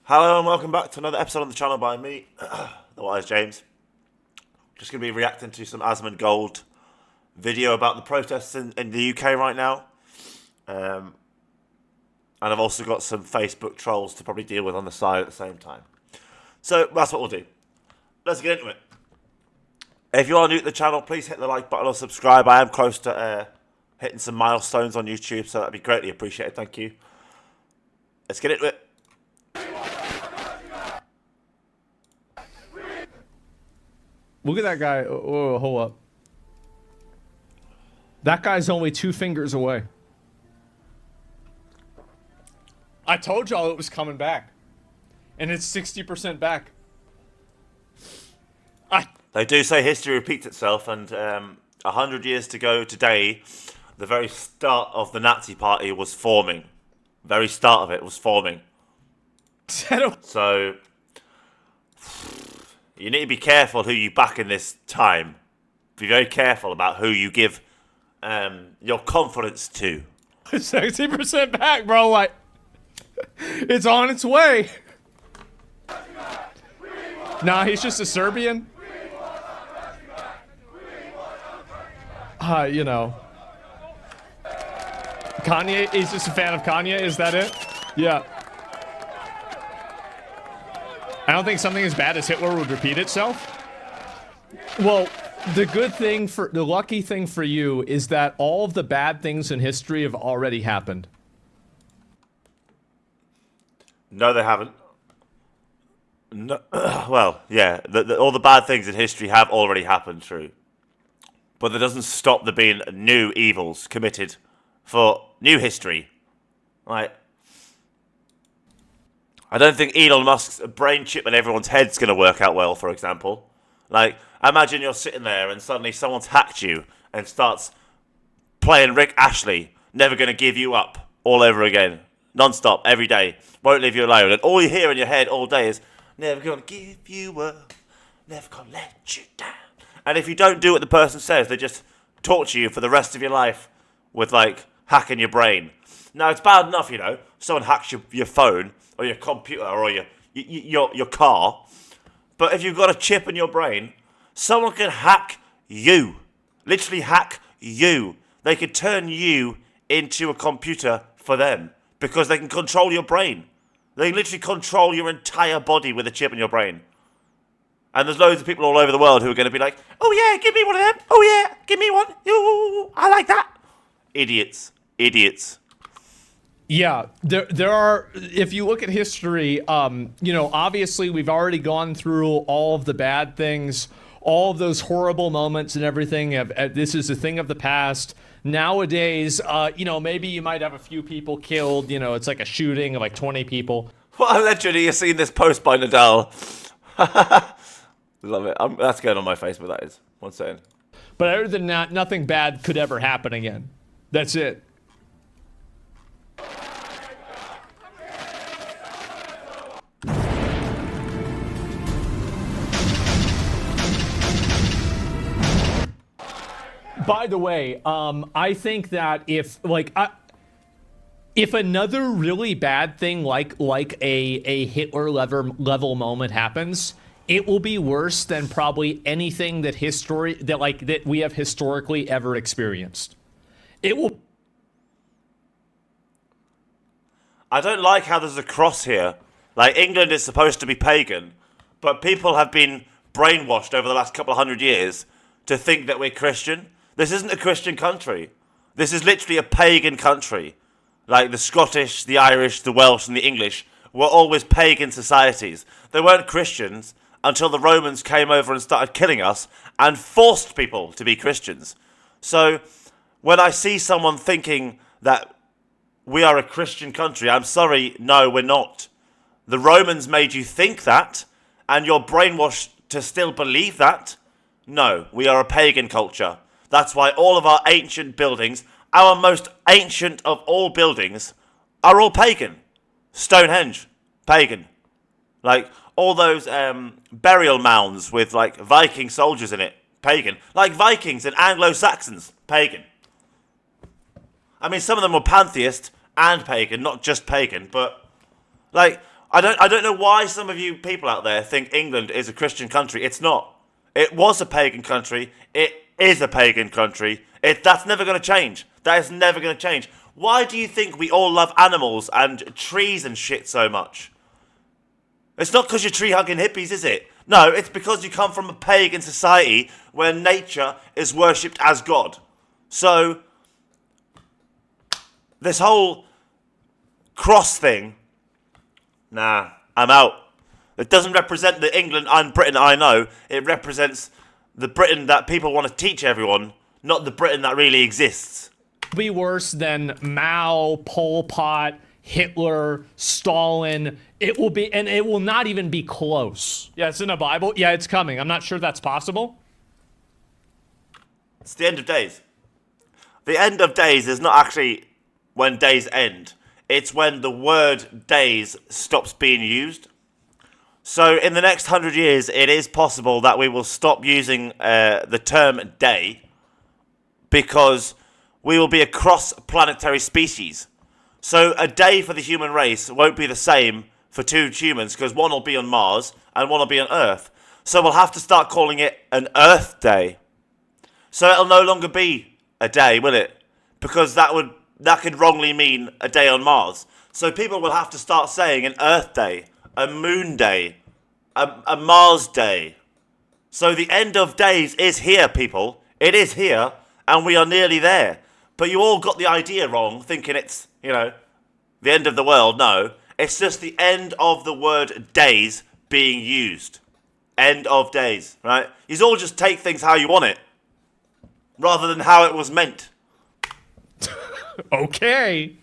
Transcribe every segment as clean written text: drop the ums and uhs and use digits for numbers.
Hello and welcome back to another episode on the channel by me, TheWiseJames. Just going to be reacting to some asmongold video about the protests in the UK right now. And I've also got some Facebook trolls to probably deal with on the side at the same time. So that's what we'll do. Let's get into it. If you are new to the channel, please hit the like button or subscribe. I am close to hitting some milestones on YouTube, so that'd be greatly appreciated. Thank you. Let's get into it. Look at that guy. Oh, hold up. That guy's only 2 fingers away. I told y'all it was coming back. And it's 60% back. They do say history repeats itself, and 100 years to go today, the very start of the Nazi Party was forming. Very start of it was forming. So, you need to be careful who you back in this time. Be very careful about who you give your confidence to. 60% back, bro. Like, it's on its way. Nah, he's just a Serbian. You know. Kanye, he's just a fan of Kanye, is that it? Yeah. I don't think something as bad as Hitler would repeat itself. Well, the lucky thing for you is that all of the bad things in history have already happened. No, they haven't. No, well, yeah, all the bad things in history have already happened, true. But that doesn't stop there being new evils committed for new history. Right? I don't think Elon Musk's brain chip in everyone's head's going to work out well, for example. Like, imagine you're sitting there and suddenly someone's hacked you and starts playing Rick Ashley, Never Gonna Give You Up, all over again. Non-stop, every day. Won't leave you alone. And all you hear in your head all day is, never gonna give you up, never gonna let you down. And if you don't do what the person says, they just torture you for the rest of your life with, like, hacking your brain. Now, it's bad enough, you know, someone hacks your phone or your computer or your car. But if you've got a chip in your brain, someone can hack you. Literally hack you. They can turn you into a computer for them because they can control your brain. They can literally control your entire body with a chip in your brain. And there's loads of people all over the world who are going to be like, oh yeah, give me one of them. Oh yeah, give me one. Ooh, I like that. Idiots. Idiots. Yeah, there are, if you look at history, you know, obviously we've already gone through all of the bad things, all of those horrible moments and everything. This is a thing of the past. Nowadays, you know, maybe you might have a few people killed, you know, it's like a shooting of like 20 people. What a legend. You've seen this post by Nadal. Love it. That's going on my Facebook, that is. 1 second. But other than that, nothing bad could ever happen again. That's it. By the way, I think that if another really bad thing like a Hitler level moment happens, it will be worse than probably anything that we have historically ever experienced. It will. I don't like how there's a cross here. Like, England is supposed to be pagan, but people have been brainwashed over the last couple of 100 years to think that we're Christian. This isn't a Christian country. This is literally a pagan country. Like, the Scottish, the Irish, the Welsh, and the English were always pagan societies. They weren't Christians until the Romans came over and started killing us and forced people to be Christians. So, when I see someone thinking that we are a Christian country, I'm sorry, no, we're not. The Romans made you think that, and you're brainwashed to still believe that. No, we are a pagan culture. That's why all of our ancient buildings, our most ancient of all buildings, are all pagan. Stonehenge, pagan. Like, all those burial mounds with, like, Viking soldiers in it, pagan. Like Vikings and Anglo-Saxons, pagan. I mean, some of them were pantheist and pagan, not just pagan, but, like, I don't know why some of you people out there think England is a Christian country. It's not. It was a pagan country. It is a pagan country. That's never going to change. That is never going to change. Why do you think we all love animals and trees and shit so much? It's not because you're tree-hugging hippies, is it? No, it's because you come from a pagan society where nature is worshipped as God. So, this whole cross thing, nah, I'm out. It doesn't represent the England and Britain I know. It represents the Britain that people want to teach everyone, not the Britain that really exists. Be worse than Mao, Pol Pot, Hitler, Stalin. It will be, and it will not even be close. Yeah, it's in the Bible. Yeah, it's coming. I'm not sure that's possible. It's the end of days. The end of days is not actually when days end. It's when the word days stops being used. So in the next 100 years, it is possible that we will stop using the term day because we will be a cross-planetary species. So a day for the human race won't be the same for two humans because one will be on Mars and one will be on Earth. So we'll have to start calling it an Earth Day. So it'll no longer be a day, will it? Because that could wrongly mean a day on Mars. So people will have to start saying an Earth Day, a Moon Day, a Mars Day. So the end of days is here, people. It is here, and we are nearly there. But you all got the idea wrong, thinking it's, the end of the world. No, it's just the end of the word days being used. End of days, right? You all just take things how you want it, rather than how it was meant. Okay,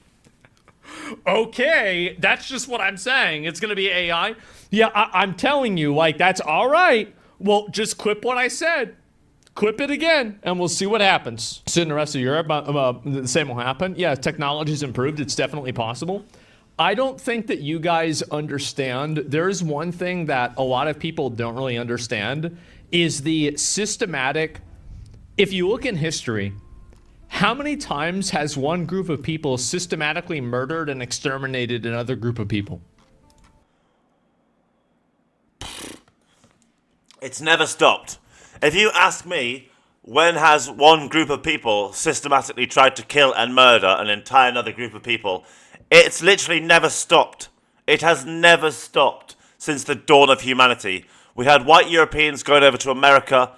that's just what I'm saying. It's going to be AI. Yeah, I'm telling you, that's all right. Well, just clip what I said. Clip it again, and we'll see what happens. So in the rest of Europe, the same will happen. Yeah, technology's improved. It's definitely possible. I don't think that you guys understand. There's one thing that a lot of people don't really understand is the systematic. If you look in history, how many times has one group of people systematically murdered and exterminated another group of people? It's never stopped. If you ask me, when has one group of people systematically tried to kill and murder an entire another group of people, it's literally never stopped. It has never stopped since the dawn of humanity. We had white Europeans going over to America,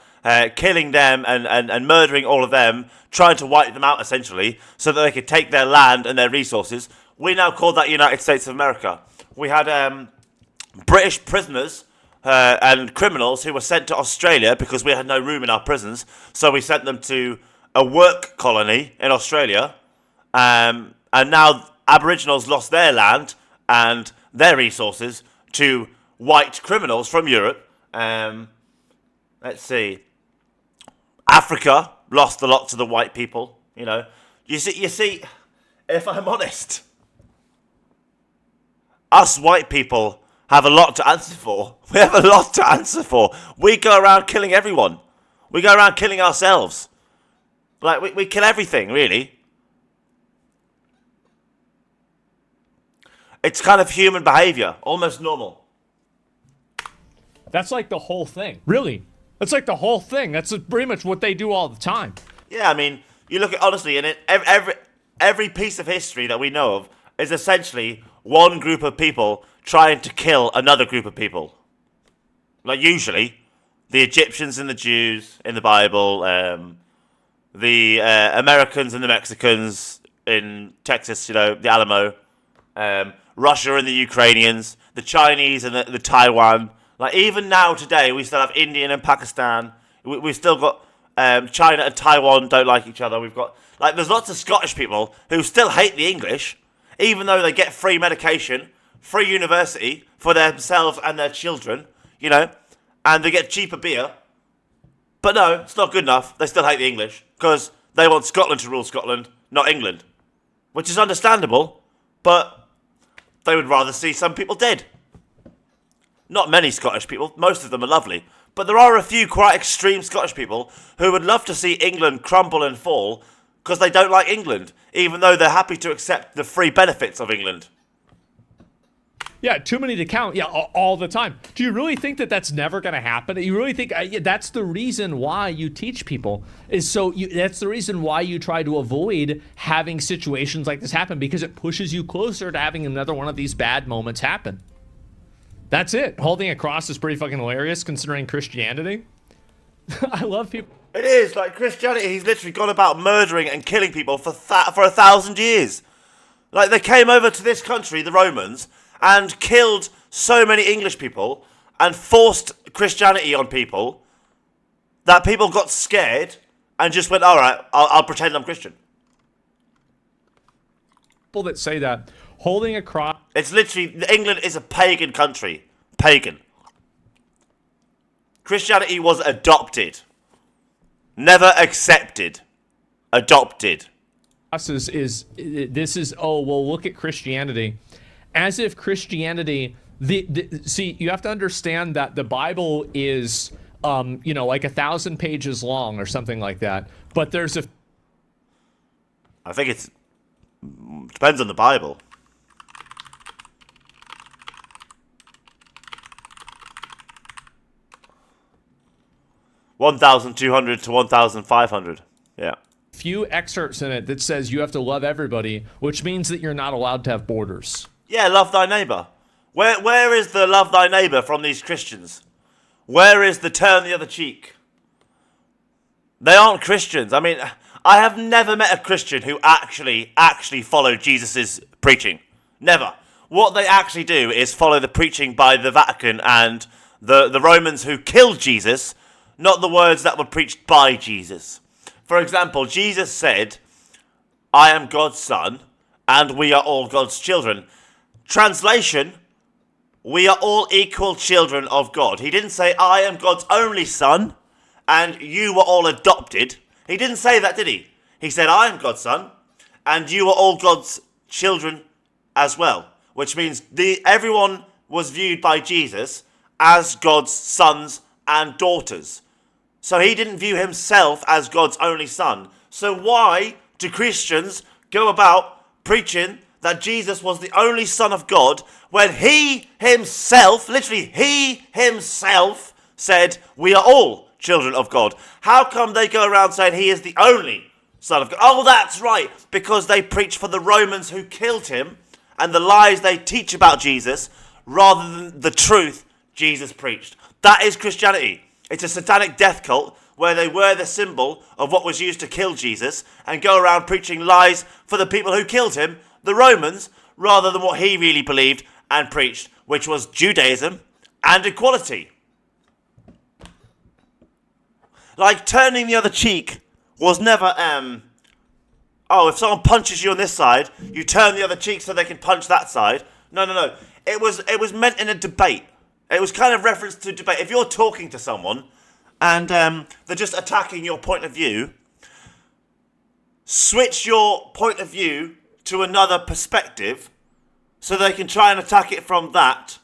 killing them and murdering all of them, trying to wipe them out essentially, so that they could take their land and their resources. We now call that United States of America. We had British prisoners and criminals who were sent to Australia because we had no room in our prisons, so we sent them to a work colony in Australia, and now Aboriginals lost their land and their resources to white criminals from Europe. Let's see. Africa lost a lot to the white people. You see, if I'm honest, us white people have a lot to answer for. We have a lot to answer for. We go around killing everyone. We go around killing ourselves. We kill everything, really. It's kind of human behavior, almost normal. That's like the whole thing. Really? That's like the whole thing. That's pretty much what they do all the time. Yeah, I mean, you look at, honestly, and every piece of history that we know of is essentially one group of people trying to kill another group of people. Usually, the Egyptians and the Jews in the Bible, the Americans and the Mexicans in Texas, the Alamo, Russia and the Ukrainians, the Chinese and the Taiwan. Even now, today, we still have India and Pakistan. We've still got China and Taiwan don't like each other. We've got, there's lots of Scottish people who still hate the English, even though they get free medication, free university for themselves and their children, and they get cheaper beer. But no, it's not good enough. They still hate the English because they want Scotland to rule Scotland, not England, which is understandable, but they would rather see some people dead. Not many Scottish people. Most of them are lovely. But there are a few quite extreme Scottish people who would love to see England crumble and fall because they don't like England, even though they're happy to accept the free benefits of England. Yeah, too many to count. Yeah, all the time. Do you really think that that's never going to happen? You really think that's the reason why you teach people that's the reason why you try to avoid having situations like this happen, because it pushes you closer to having another one of these bad moments happen. That's it. Holding a cross is pretty fucking hilarious considering Christianity. I love people. It is like Christianity. He's literally gone about murdering and killing people for 1,000 years. Like, they came over to this country, the Romans, and killed so many English people and forced Christianity on people that people got scared and just went, all right, I'll pretend I'm Christian. People that say that holding a cross. It's literally, England is a pagan country. Pagan. Christianity was adopted. Never accepted. Adopted. Look at Christianity. As if Christianity, see, you have to understand that the Bible is, like 1,000 pages long or something like that. But there's I think depends on the Bible. $1,200 to $1,500. Yeah. few excerpts in it that says you have to love everybody, which means that you're not allowed to have borders. Yeah, love thy neighbour. Where is the love thy neighbour from these Christians? Where is the turn the other cheek? They aren't Christians. I mean, I have never met a Christian who actually followed Jesus' preaching. Never. What they actually do is follow the preaching by the Vatican and the Romans who killed Jesus, not the words that were preached by Jesus. For example, Jesus said, I am God's son, and we are all God's children. Translation, we are all equal children of God. He didn't say, I am God's only son, and you were all adopted. He didn't say that, did he? He said, I am God's son, and you are all God's children as well. Which means everyone was viewed by Jesus as God's sons and daughters. So he didn't view himself as God's only son. So why do Christians go about preaching that Jesus was the only son of God when he himself, literally he himself, said we are all children of God? How come they go around saying he is the only son of God? Oh, that's right, because they preach for the Romans who killed him and the lies they teach about Jesus rather than the truth Jesus preached. That is Christianity. It's a satanic death cult where they wear the symbol of what was used to kill Jesus and go around preaching lies for the people who killed him, the Romans, rather than what he really believed and preached, which was Judaism and equality. Like, turning the other cheek was never, if someone punches you on this side, you turn the other cheek so they can punch that side. No. It was meant in a debate. It was kind of reference to debate. If you're talking to someone and they're just attacking your point of view, switch your point of view to another perspective so they can try and attack it from that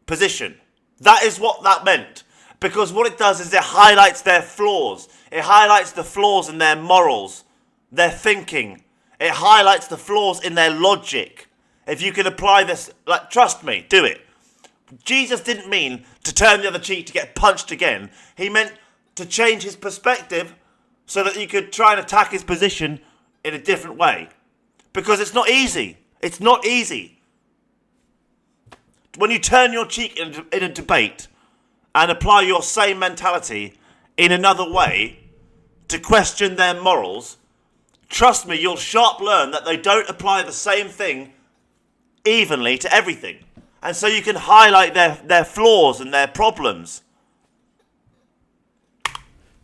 position. That is what that meant. Because what it does is it highlights their flaws. It highlights the flaws in their morals, their thinking. It highlights the flaws in their logic. If you can apply this, trust me, do it. Jesus didn't mean to turn the other cheek to get punched again. He meant to change his perspective so that you could try and attack his position in a different way. Because it's not easy. It's not easy. When you turn your cheek in a debate and apply your same mentality in another way to question their morals, trust me, you'll sharp learn that they don't apply the same thing evenly to everything. And so you can highlight their flaws and their problems.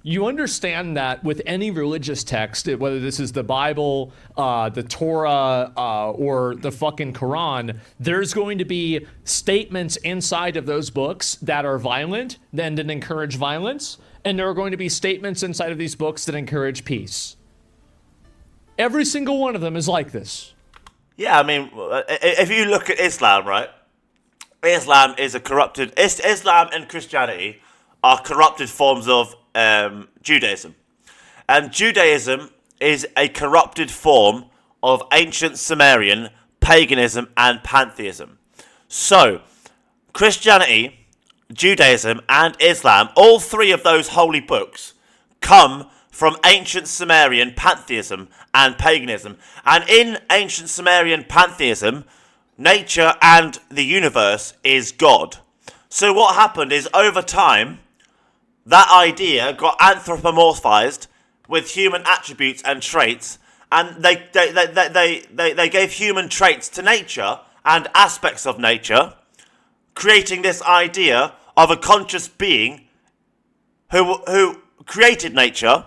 You understand that with any religious text, whether this is the Bible, the Torah, or the fucking Quran, there's going to be statements inside of those books that are violent, then that encourage violence, and there are going to be statements inside of these books that encourage peace. Every single one of them is like this. Yeah, I mean, if you look at Islam, right? Islam is a corrupted... Islam and Christianity are corrupted forms of Judaism. And Judaism is a corrupted form of ancient Sumerian paganism and pantheism. So, Christianity, Judaism, and Islam, all three of those holy books, come from ancient Sumerian pantheism and paganism. And in ancient Sumerian pantheism, nature and the universe is God. So what happened is, over time, that idea got anthropomorphized with human attributes and traits, and they gave human traits to nature and aspects of nature, creating this idea of a conscious being who created nature,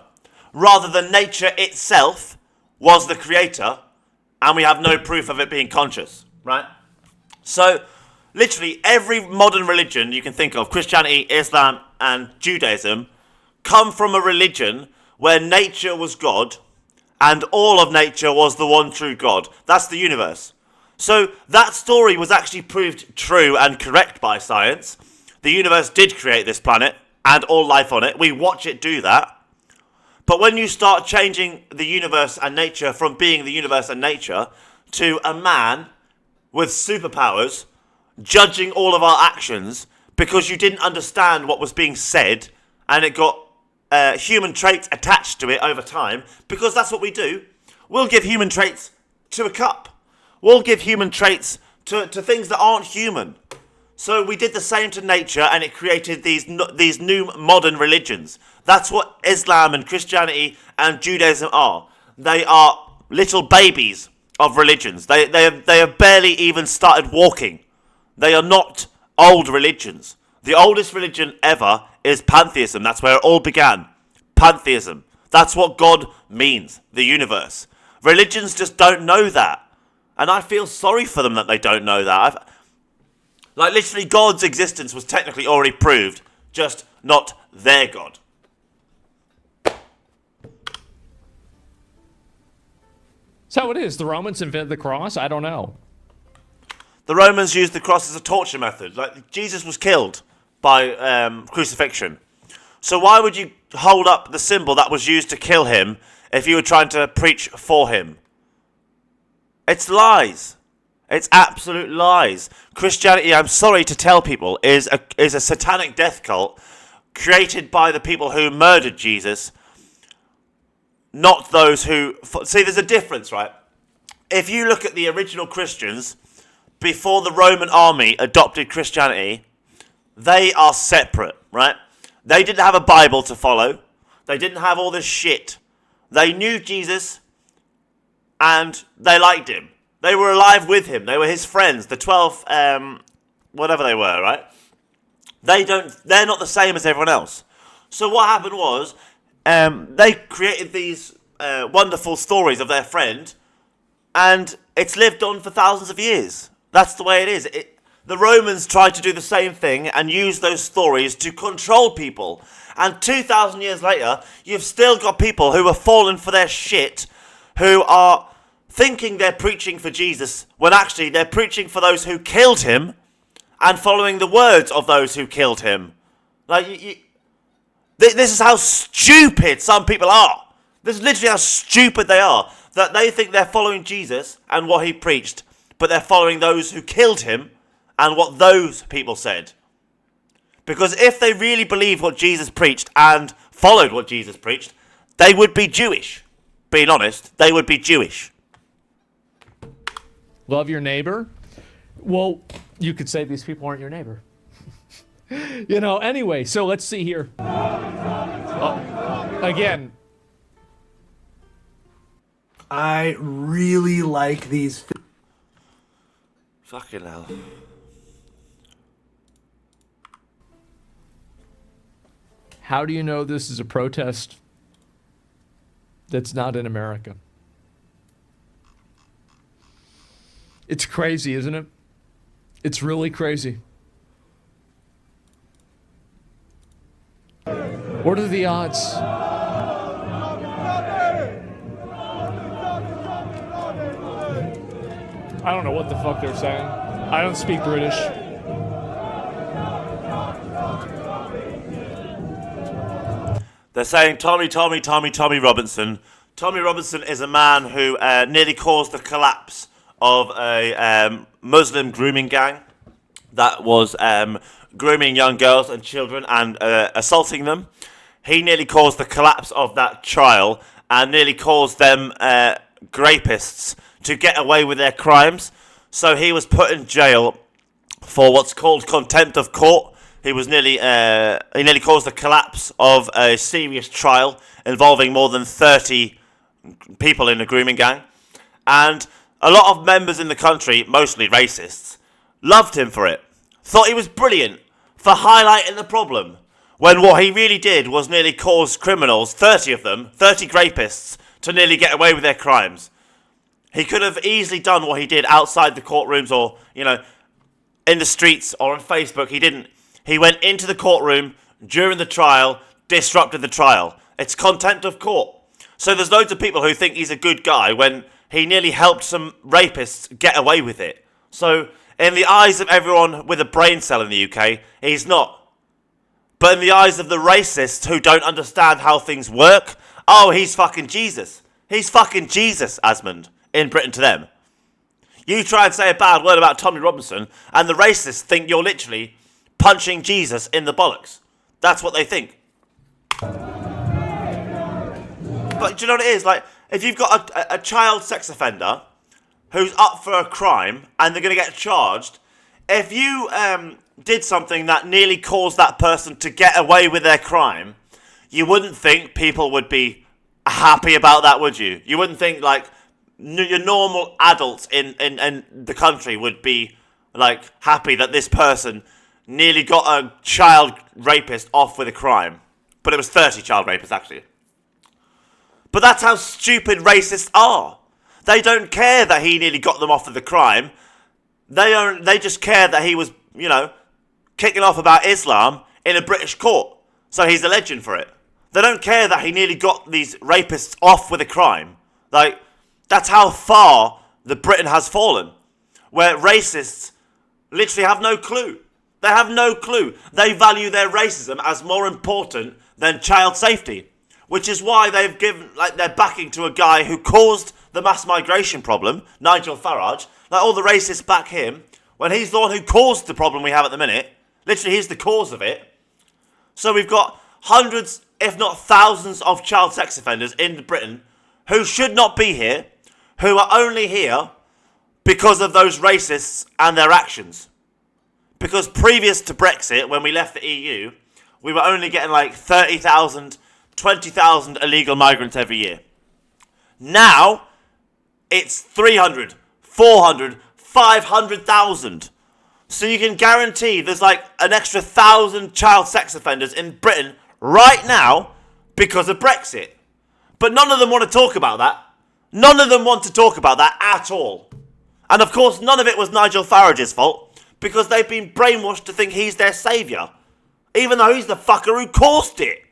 rather than nature itself was the creator, and we have no proof of it being conscious, right? So, literally every modern religion you can think of, Christianity, Islam, and Judaism, come from a religion where nature was God, and all of nature was the one true God. That's the universe. So that story was actually proved true and correct by science. The universe did create this planet and all life on it. We watch it do that. But when you start changing the universe and nature from being the universe and nature to a man with superpowers judging all of our actions because you didn't understand what was being said, and it got human traits attached to it over time, because that's what we do. We'll give human traits to a cup. We'll give human traits to things that aren't human. So we did the same to nature, and it created these new modern religions. That's what Islam and Christianity and Judaism are. They are little babies of religions. They have barely even started walking. They are not old religions. The oldest religion ever is pantheism. That's where it all began. Pantheism. That's what God means, the universe. Religions just don't know that. And I feel sorry for them that they don't know that. Literally, God's existence was technically already proved, just not their God. So it is. The Romans invented the cross? I don't know. The Romans used the cross as a torture method. Jesus was killed by crucifixion. So why would you hold up the symbol that was used to kill him if you were trying to preach for him? It's lies. It's absolute lies. Christianity, I'm sorry to tell people, is a satanic death cult created by the people who murdered Jesus, not those who... See, there's a difference, right? If you look at the original Christians, before the Roman army adopted Christianity, they are separate, right? They didn't have a Bible to follow. They didn't have all this shit. They knew Jesus, and they liked him. They were alive with him. They were his friends, the 12, whatever they were, right? They're not the same as everyone else. So what happened was, they created these wonderful stories of their friend, and it's lived on for thousands of years. That's the way it is. The Romans tried to do the same thing and use those stories to control people. And 2,000 years later, you've still got people who have fallen for their shit, who are thinking they're preaching for Jesus, when actually they're preaching for those who killed him and following the words of those who killed him. This is how stupid some people are. This is literally how stupid they are. That they think they're following Jesus and what he preached, but they're following those who killed him and what those people said. Because if they really believed what Jesus preached and followed what Jesus preached, they would be Jewish. Being honest, they would be Jewish. Love your neighbor? Well, you could say these people aren't your neighbor. Anyway, so let's see here. Again. I really like these. Fucking hell. How do you know this is a protest that's not in America? It's crazy, isn't it? It's really crazy. What are the odds? I don't know what the fuck they're saying. I don't speak British. They're saying Tommy Robinson. Tommy Robinson is a man who nearly caused the collapse of a Muslim grooming gang that was grooming young girls and children and assaulting them. He nearly caused the collapse of that trial and nearly caused them rapists to get away with their crimes. So he was put in jail for what's called contempt of court. He nearly caused the collapse of a serious trial involving more than 30 people in a grooming gang. And a lot of members in the country, mostly racists, loved him for it. Thought he was brilliant for highlighting the problem. When what he really did was nearly cause criminals, 30 of them, 30 rapists, to nearly get away with their crimes. He could have easily done what he did outside the courtrooms or, in the streets or on Facebook. He didn't. He went into the courtroom during the trial, disrupted the trial. It's contempt of court. So there's loads of people who think he's a good guy when he nearly helped some rapists get away with it. So in the eyes of everyone with a brain cell in the UK, he's not. But in the eyes of the racists who don't understand how things work, oh, he's fucking Jesus. He's fucking Jesus, Asmond, in Britain to them. You try and say a bad word about Tommy Robinson, and the racists think you're literally punching Jesus in the bollocks. That's what they think. But do you know what it is? Like, if you've got a child sex offender who's up for a crime and they're going to get charged, if you did something that nearly caused that person to get away with their crime, you wouldn't think people would be happy about that, would you? You wouldn't think, like, your normal adults in the country would be, like, happy that this person nearly got a child rapist off with a crime. But it was 30 child rapists, actually. But that's how stupid racists are. They don't care that he nearly got them off with the crime. They just care that he was, kicking off about Islam in a British court. So he's a legend for it. They don't care that he nearly got these rapists off with a crime. Like, that's how far the Britain has fallen. Where racists literally have no clue. They have no clue. They value their racism as more important than child safety. Which is why they've given, their backing to a guy who caused the mass migration problem, Nigel Farage. Like, all the racists back him, when he's the one who caused the problem we have at the minute. Literally, he's the cause of it. So we've got hundreds, if not thousands, of child sex offenders in Britain who should not be here, who are only here because of those racists and their actions. Because previous to Brexit, when we left the EU, we were only getting 30,000, 20,000 illegal migrants every year. Now, it's 300, 400, 500,000. So you can guarantee there's an extra 1,000 child sex offenders in Britain right now because of Brexit. But none of them want to talk about that. None of them want to talk about that at all. And of course, none of it was Nigel Farage's fault because they've been brainwashed to think he's their saviour. Even though he's the fucker who caused it.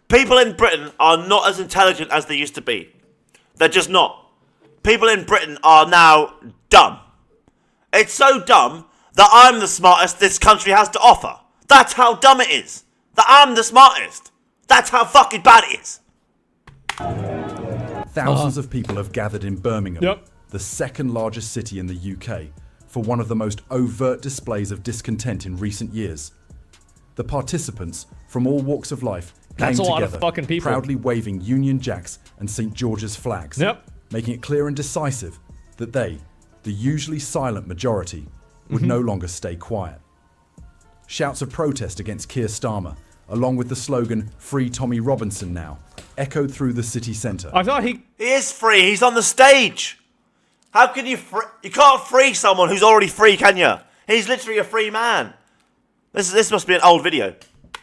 People in Britain are not as intelligent as they used to be. They're just not. People in Britain are now dumb. It's so dumb that I'm the smartest this country has to offer. That's how dumb it is. That I'm the smartest. That's how fucking bad it is. Thousands of people have gathered in Birmingham, Yep. the second largest city in the UK, for one of the most overt displays of discontent in recent years. The participants, from all walks of life, came That's a lot together, of fucking people. proudly waving Union Jacks and St George's flags, Yep. making it clear and decisive that they, the usually silent majority, would no longer stay quiet. Shouts of protest against Keir Starmer, along with the slogan "Free Tommy Robinson now," echoed through the city centre. I thought He is free. He's on the stage. How can you You can't free someone who's already free, can you? He's literally a free man. This must be an old video.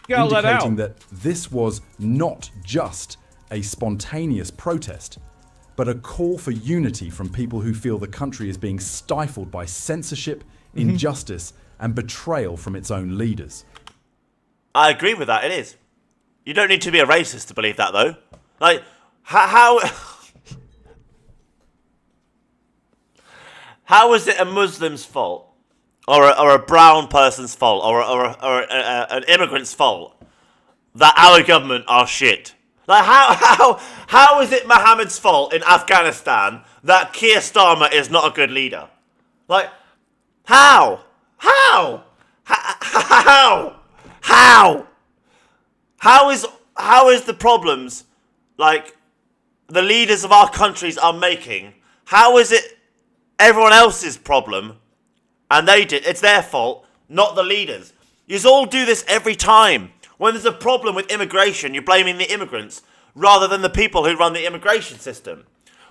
got let out. indicating that this was not just a spontaneous protest, but a call for unity from people who feel the country is being stifled by censorship, injustice, and betrayal from its own leaders. I agree with that. It is. You don't need to be a racist to believe that, though. How how is it a Muslim's fault, or a brown person's fault, or an immigrant's fault that our government are shit? How is it Mohammed's fault in Afghanistan that Keir Starmer is not a good leader? How? How? How? How is the problems like the leaders of our countries are making? How is it everyone else's problem, and it's their fault, not the leaders? You all do this every time. When there's a problem with immigration, you're blaming the immigrants rather than the people who run the immigration system.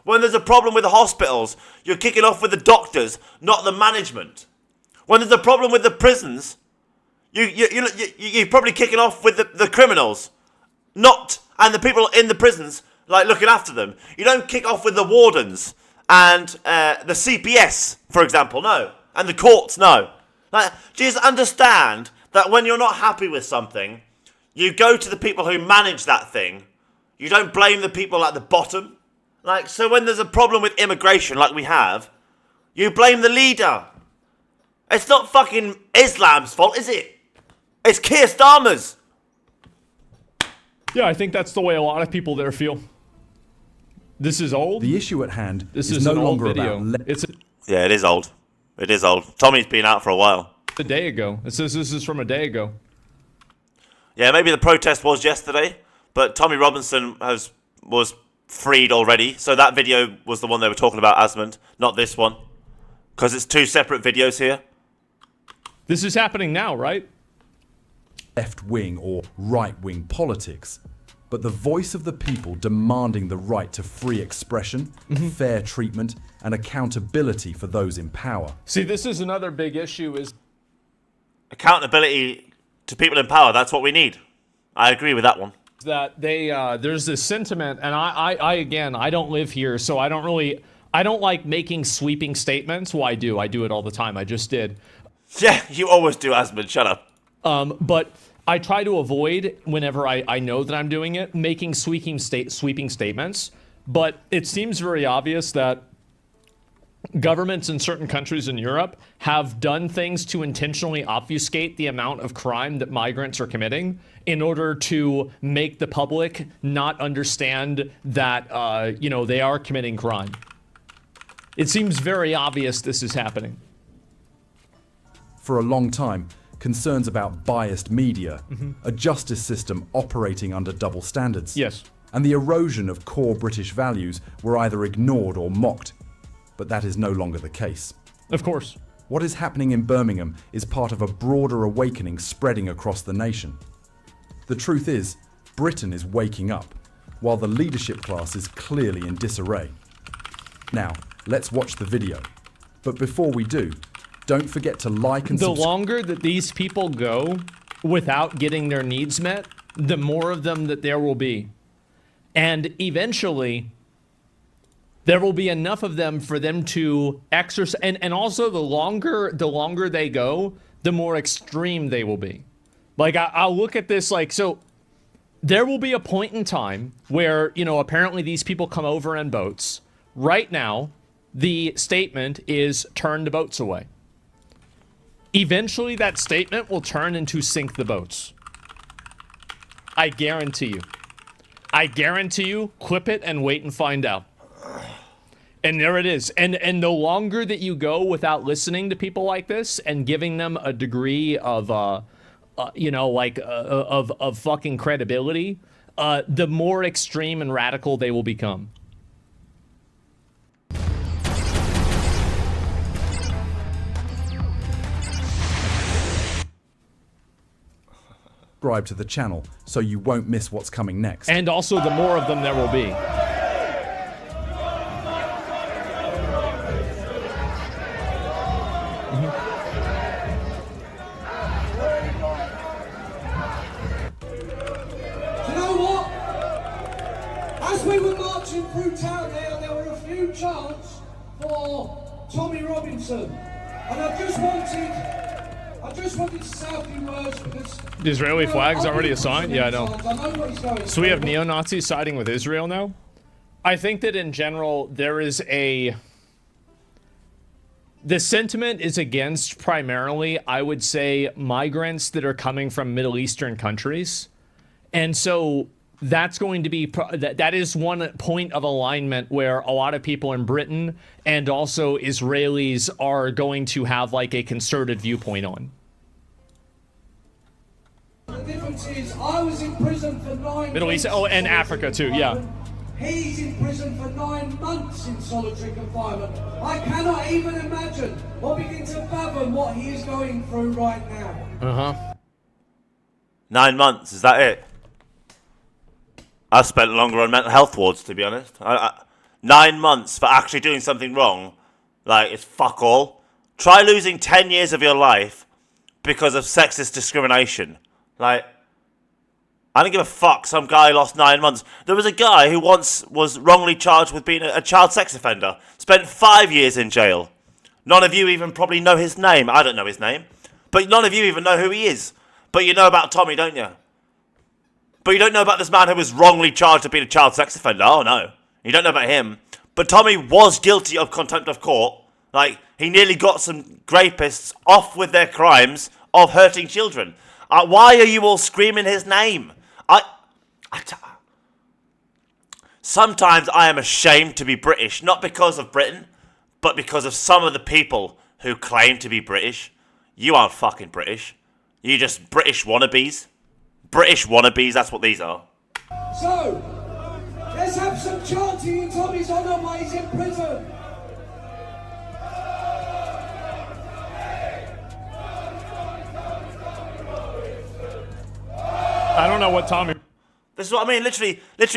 When there's a problem with the hospitals, you're kicking off with the doctors, not the management. When there's a problem with the prisons, you're probably kicking off with the criminals, and the people in the prisons, like looking after them. You don't kick off with the wardens and the CPS, for example, no. And the courts, no. Like, do you just understand that when you're not happy with something, you go to the people who manage that thing? You don't blame the people at the bottom. Like, so when there's a problem with immigration like we have, you blame the leader. It's not fucking Islam's fault, is it? It's Keir Starmer's. Yeah, I think that's the way a lot of people there feel. This is old. The issue at hand This is is no an old longer video. about... Yeah, it is old. It is old. Tommy's been out for a while. A day ago. It says this is from a day ago. Yeah, maybe the protest was yesterday, but Tommy Robinson was freed already, so that video was the one they were talking about, Asmond, not this one. Because it's two separate videos here. This is happening now, right? left-wing or right-wing politics, but the voice of the people demanding the right to free expression, fair treatment, and accountability for those in power. See, this is another big issue is Accountability to people in power, that's what we need. I agree with that one. that there's this sentiment, and I don't live here, so I don't like making sweeping statements. Well, I do it all the time. I just did. Yeah, you always do, Asmund, shut up. But I try to avoid, whenever I know that I'm doing it, making sweeping statements. But it seems very obvious that governments in certain countries in Europe have done things to intentionally obfuscate the amount of crime that migrants are committing in order to make the public not understand that, they are committing crime. It seems very obvious this is happening. For a long time, concerns about biased media, a justice system operating under double standards, Yes. and the erosion of core British values were either ignored or mocked. But that is no longer the case. Of course. What is happening in Birmingham is part of a broader awakening spreading across the nation. The truth is, Britain is waking up, while the leadership class is clearly in disarray. Now, let's watch the video. But before we do, don't forget to like and The subscribe. longer that these people go without getting their needs met, the more of them that there will be. And eventually, there will be enough of them for them to exercise. And also, the longer they go, the more extreme they will be. Like, I'll look at this like, so there will be a point in time where, apparently these people come over in boats. Right now, the statement is turn the boats away. Eventually, that statement will turn into sink the boats. I guarantee you. I guarantee you, clip it and wait and find out. And there it is. And the longer that you go without listening to people like this and giving them a degree of, of fucking credibility, the more extreme and radical they will become. Subscribe to the channel so you won't miss what's coming next. And also, the more of them there will be. Do you know what? As we were marching through town there were a few chants for Tommy Robinson. And I just wanted to say a few words because... The Israeli flag's already a sign? Yeah, I know. I know what he's going So we have neo-Nazis siding with Israel now? I think that in general, there is the sentiment is against primarily, I would say, migrants that are coming from Middle Eastern countries. And so that's going to be that is one point of alignment where a lot of people in Britain and also Israelis are going to have like a concerted viewpoint on. The difference is I was in prison for 9 Middle East, months oh, and in Africa too, solitary yeah. confinement. He's in prison for 9 months in solitary confinement. I cannot even imagine or begin to fathom what he is going through right now. Uh-huh. 9 months, is that it? I've spent longer on mental health wards, to be honest. 9 months for actually doing something wrong, like, it's fuck all. Try losing 10 years of your life because of sexist discrimination. Like, I don't give a fuck. Some guy lost 9 months. There was a guy who once was wrongly charged with being a child sex offender. Spent 5 years in jail. None of you even probably know his name. I don't know his name. But none of you even know who he is. But you know about Tommy, don't you? But you don't know about this man who was wrongly charged with being a child sex offender. Oh, no. You don't know about him. But Tommy was guilty of contempt of court. Like, he nearly got some rapists off with their crimes of hurting children. Why are you all screaming his name? Sometimes I am ashamed to be British, not because of Britain, but because of some of the people who claim to be British. You aren't fucking British. You're just British wannabes. British wannabes, that's what these are. So, let's have some chanting in Tommy's honour while he's in prison. I don't know what Tommy... This is what I mean, literally, this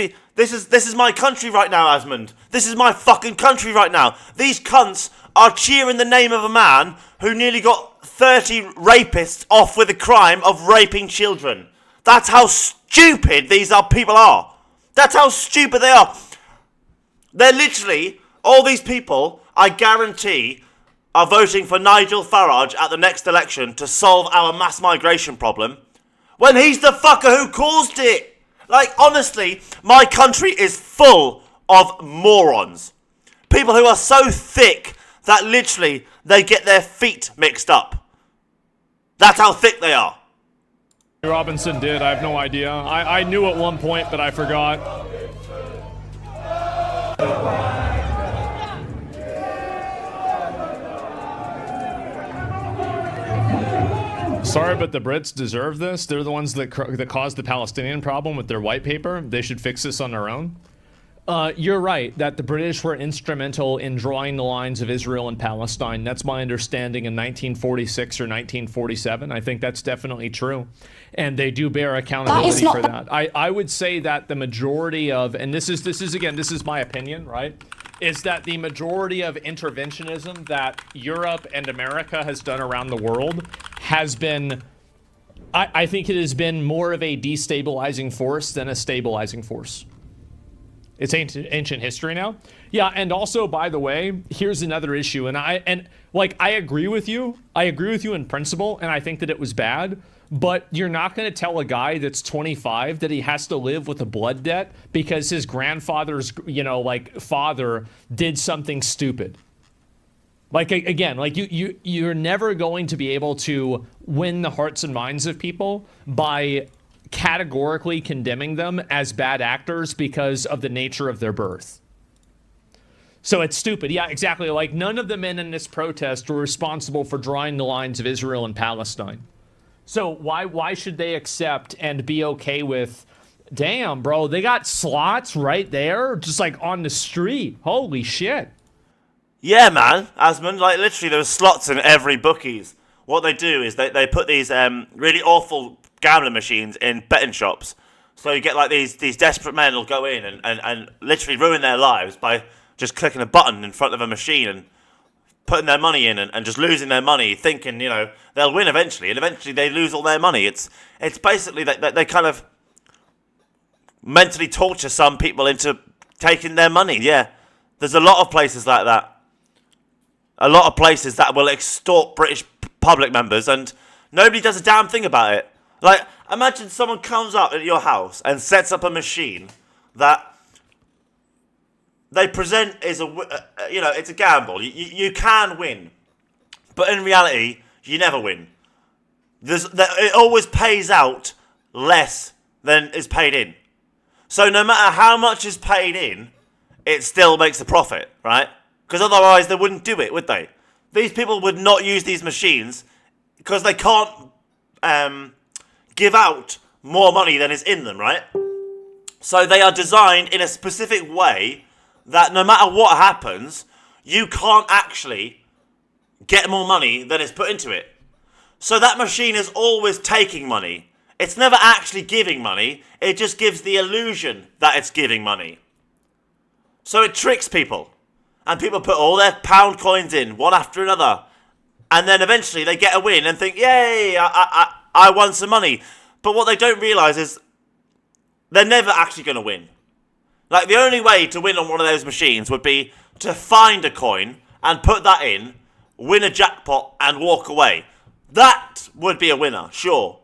is my country right now, Asmond. This is my fucking country right now. These cunts are cheering the name of a man who nearly got 30 rapists off with the crime of raping children. That's how stupid these people are. That's how stupid they are. They're literally, all these people, I guarantee, are voting for Nigel Farage at the next election to solve our mass migration problem, when he's the fucker who caused it. Like, honestly, my country is full of morons. People who are so thick that literally they get their feet mixed up. That's how thick they are. Robinson did. I have no idea. I knew at one point, but I forgot. Sorry, but the Brits deserve this. They're the ones that caused the Palestinian problem with their white paper. They should fix this on their own. You're right that the British were instrumental in drawing the lines of Israel and Palestine. That's my understanding in 1946 or 1947. I think that's definitely true. And they do bear accountability for that. I would say that the majority of, and this is my opinion, right? Is that the majority of interventionism that Europe and America has done around the world has been, I think it has been more of a destabilizing force than a stabilizing force. It's ancient history now. Yeah, and also, by the way, here's another issue, and I agree with you. I agree with you in principle, and I think that it was bad. But you're not going to tell a guy that's 25 that he has to live with a blood debt because his grandfather's, father did something stupid. Like, again, like you're never going to be able to win the hearts and minds of people by categorically condemning them as bad actors because of the nature of their birth. So it's stupid. Yeah, exactly. Like, none of the men in this protest were responsible for drawing the lines of Israel and Palestine. So why should they accept and be okay with, damn, bro, they got slots right there, just like on the street. Holy shit. Yeah, man, Asmund, like literally there are slots in every bookies. What they do is they put these really awful gambling machines in betting shops. So you get like these desperate men who'll go in and literally ruin their lives by just clicking a button in front of a machine and putting their money in and just losing their money, thinking, they'll win eventually, and eventually they lose all their money. It's basically that they kind of mentally torture some people into taking their money. Yeah, there's a lot of places like that. A lot of places that will extort British public members, and nobody does a damn thing about it. Like, imagine someone comes up at your house and sets up a machine that they present is it's a gamble. You can win, but in reality, you never win. It always pays out less than is paid in. So no matter how much is paid in, it still makes a profit, right? Because otherwise they wouldn't do it, would they? These people would not use these machines because they can't give out more money than is in them, right? So they are designed in a specific way that no matter what happens, you can't actually get more money than is put into it. So that machine is always taking money. It's never actually giving money. It just gives the illusion that it's giving money. So it tricks people. And people put all their pound coins in, one after another. And then eventually they get a win and think, yay, I won some money. But what they don't realise is they're never actually going to win. Like, the only way to win on one of those machines would be to find a coin and put that in, win a jackpot and walk away. That would be a winner, sure.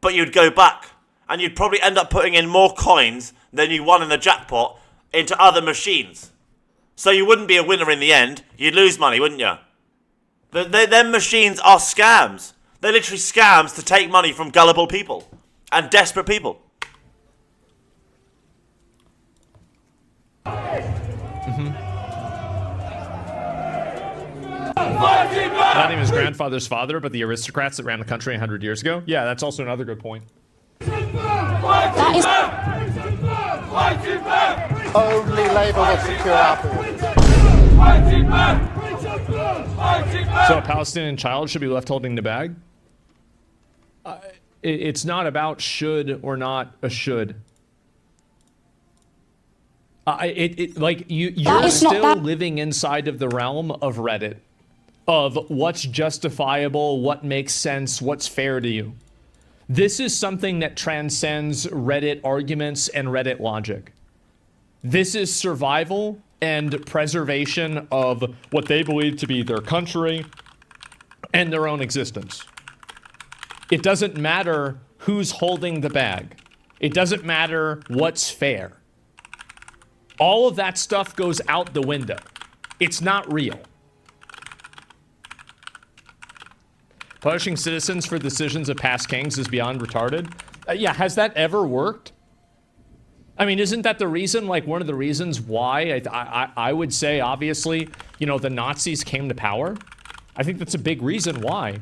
But you'd go back and you'd probably end up putting in more coins than you won in the jackpot into other machines. So you wouldn't be a winner in the end. You'd lose money, wouldn't you? Them machines are scams. They're literally scams to take money from gullible people and desperate people. Not even his grandfather's father, but the aristocrats that ran the country 100 years ago. Yeah, that's also another good point. That is only Labour will secure our borders. So a Palestinian child should be left holding the bag? It's not about should or not a should. You're still living inside of the realm of Reddit, of what's justifiable, what makes sense, what's fair to you. This is something that transcends Reddit arguments and Reddit logic. This is survival and preservation of what they believe to be their country and their own existence. It doesn't matter who's holding the bag. It doesn't matter what's fair. All of that stuff goes out the window. It's not real. Punishing citizens for decisions of past kings is beyond retarded. Yeah, has that ever worked? I mean, isn't that the reason, like one of the reasons why I would say, obviously, you know, the Nazis came to power? I think that's a big reason why.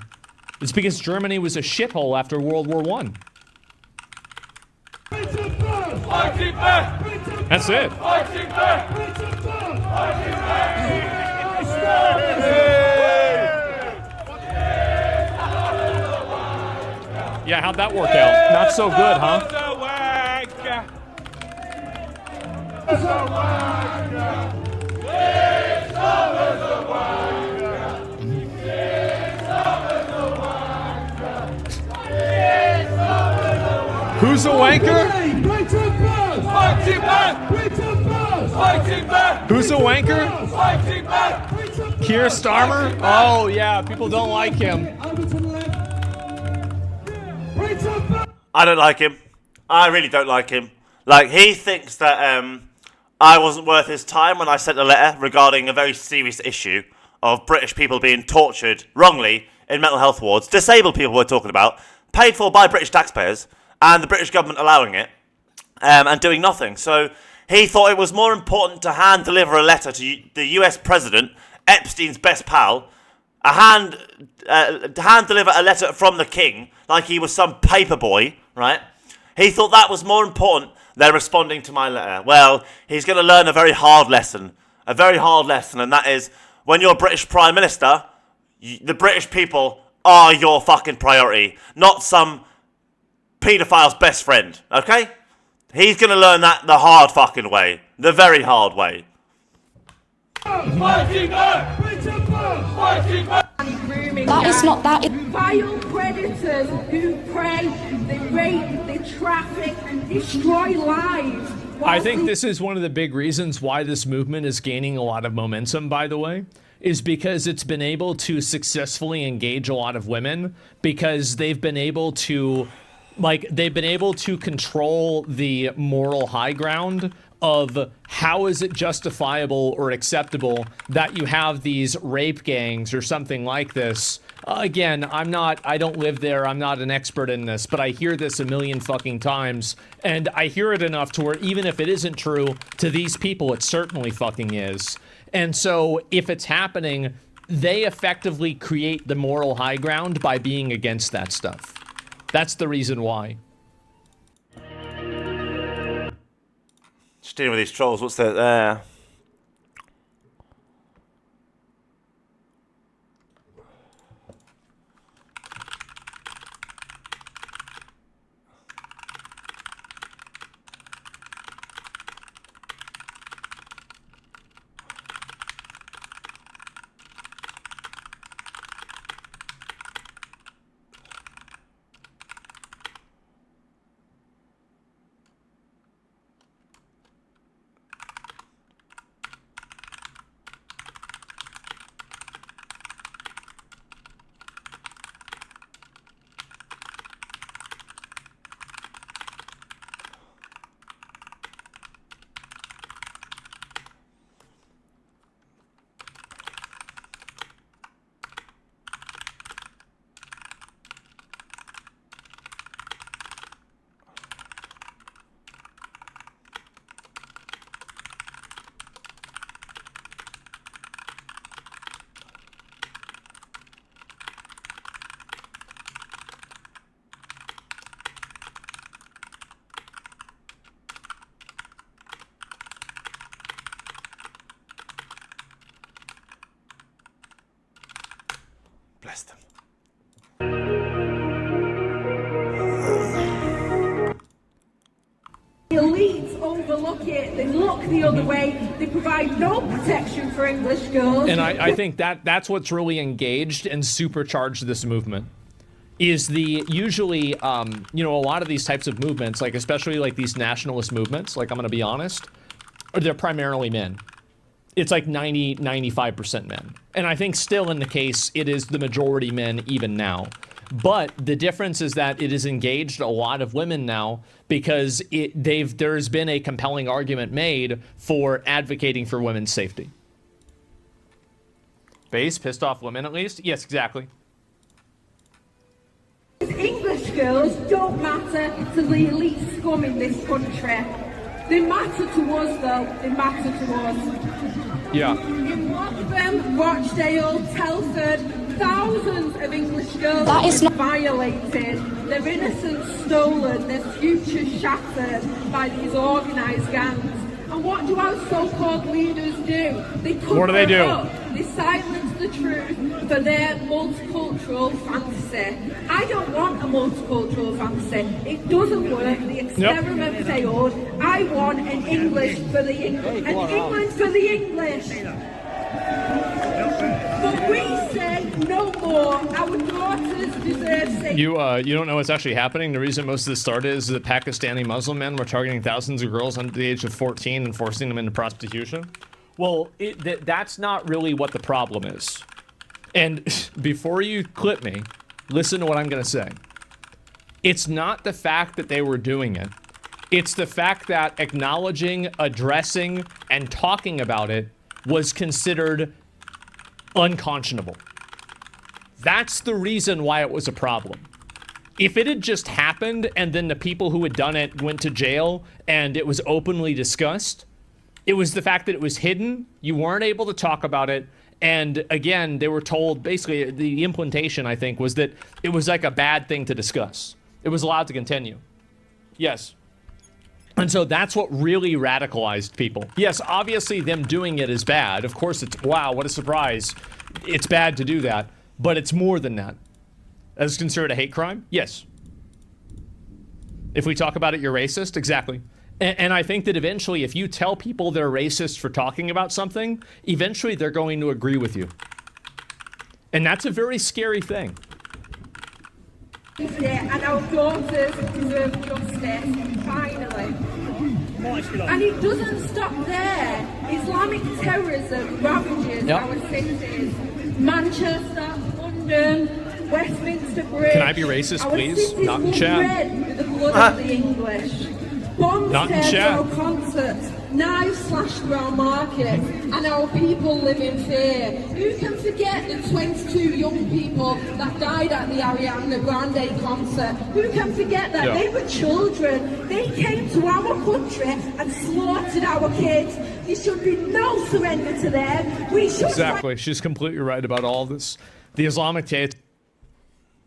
It's because Germany was a shithole after World War I. That's it. Yeah, how'd that work out? Not so good, huh? Who's a wanker? Who's a wanker? Keir Starmer? Oh yeah, people don't like him. I don't like him. I really don't like him. Like, he thinks that I wasn't worth his time when I sent a letter regarding a very serious issue of British people being tortured wrongly in mental health wards. Disabled people we're talking about, paid for by British taxpayers, and the British government allowing it, and doing nothing. So he thought it was more important to hand deliver a letter to the US president, Epstein's best pal, to hand deliver a letter from the king, like he was some paper boy, right? He thought that was more important than responding to my letter. Well, he's going to learn a very hard lesson, and that is, when you're British Prime Minister, the British people are your fucking priority, not some paedophile's best friend, okay? He's going to learn that the hard fucking way, the very hard way. That is not that. Vile predators who prey, they rape, they traffic, and destroy lives. I think this is one of the big reasons why this movement is gaining a lot of momentum, by the way, is because it's been able to successfully engage a lot of women, because they've been able to control the moral high ground of how is it justifiable or acceptable that you have these rape gangs or something like this Again, I don't live there. I'm not an expert in this, but I hear this a million fucking times. And I hear it enough to where even if it isn't true, to these people, it certainly fucking is. And so if it's happening, they effectively create the moral high ground by being against that stuff. That's the reason why. Just dealing with these trolls. What's that there? Bless them. The elites overlook it, they look the other way, they provide no protection for English girls. And I think that's what's really engaged and supercharged this movement. Is usually, you know, a lot of these types of movements, like especially like these nationalist movements, like I'm gonna be honest, they're primarily men. It's like 95% men. And I think still in the case, it is the majority men even now. But the difference is that it has engaged a lot of women now because there's been a compelling argument made for advocating for women's safety. Base, pissed off women at least? Yes, exactly. English girls don't matter to the elite scum in this country. They matter to us though, they matter to us. Yeah. In Lockburn, Rochdale, Telford, thousands of English girls That is have been violated, their innocence stolen, their future shattered by these organised gangs. And what do our so-called leaders do? They cover What do they do? Up. They silence the truth for their multicultural fantasy. I don't want a multicultural fantasy. It doesn't work. The experiment failed. I want an English for the English. An England for the English. But we say no more. Our daughters deserve safety. You don't know what's actually happening. The reason most of this started is that Pakistani Muslim men were targeting thousands of girls under the age of 14 and forcing them into prostitution. Well, that's not really what the problem is. And before you clip me, listen to what I'm going to say. It's not the fact that they were doing it. It's the fact that acknowledging, addressing, and talking about it was considered unconscionable. That's the reason why it was a problem. If it had just happened and then the people who had done it went to jail and it was openly discussed, it was the fact that it was hidden, you weren't able to talk about it, and again, they were told, basically, the implementation, I think, was that it was like a bad thing to discuss. It was allowed to continue. Yes. And so that's what really radicalized people. Yes, obviously them doing it is bad. Of course it's, wow, what a surprise. It's bad to do that, but it's more than that. As considered a hate crime? Yes. If we talk about it, you're racist? Exactly. And I think that eventually, if you tell people they're racist for talking about something, eventually they're going to agree with you. And that's a very scary thing. And our daughters deserve justice, finally. And it doesn't stop there. Islamic terrorism ravages our cities. Manchester, London, Westminster Bridge. Can I be racist, please? Not in chat. Red with the blood of the English. Bombs Not in chat. concerts, knives slashed through our markets, and our people live in fear. Who can forget the 22 young people that died at the Ariana Grande concert? Who can forget that? They were children. They came to our country and slaughtered our kids. There should be no surrender to them. We should... Exactly. She's completely right about all this. The Islamic State.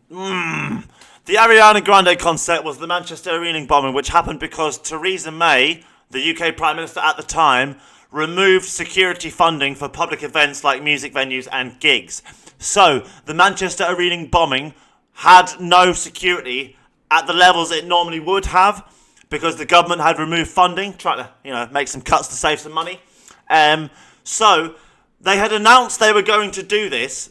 The Ariana Grande concert was the Manchester Arena bombing, which happened because Theresa May, the UK Prime Minister at the time, removed security funding for public events like music venues and gigs. So, the Manchester Arena bombing had no security at the levels it normally would have because the government had removed funding, trying to, make some cuts to save some money. So, they had announced they were going to do this,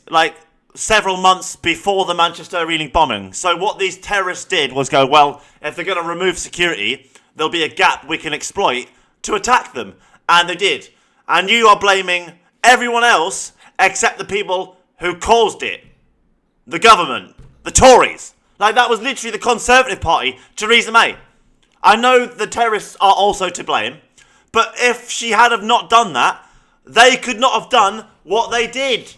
several months before the Manchester Arena bombing. So what these terrorists did was go, well, if they're going to remove security, there'll be a gap we can exploit to attack them. And they did. And you are blaming everyone else except the people who caused it. The government. The Tories. That was literally the Conservative Party, Theresa May. I know the terrorists are also to blame, but if she had have not done that, they could not have done what they did.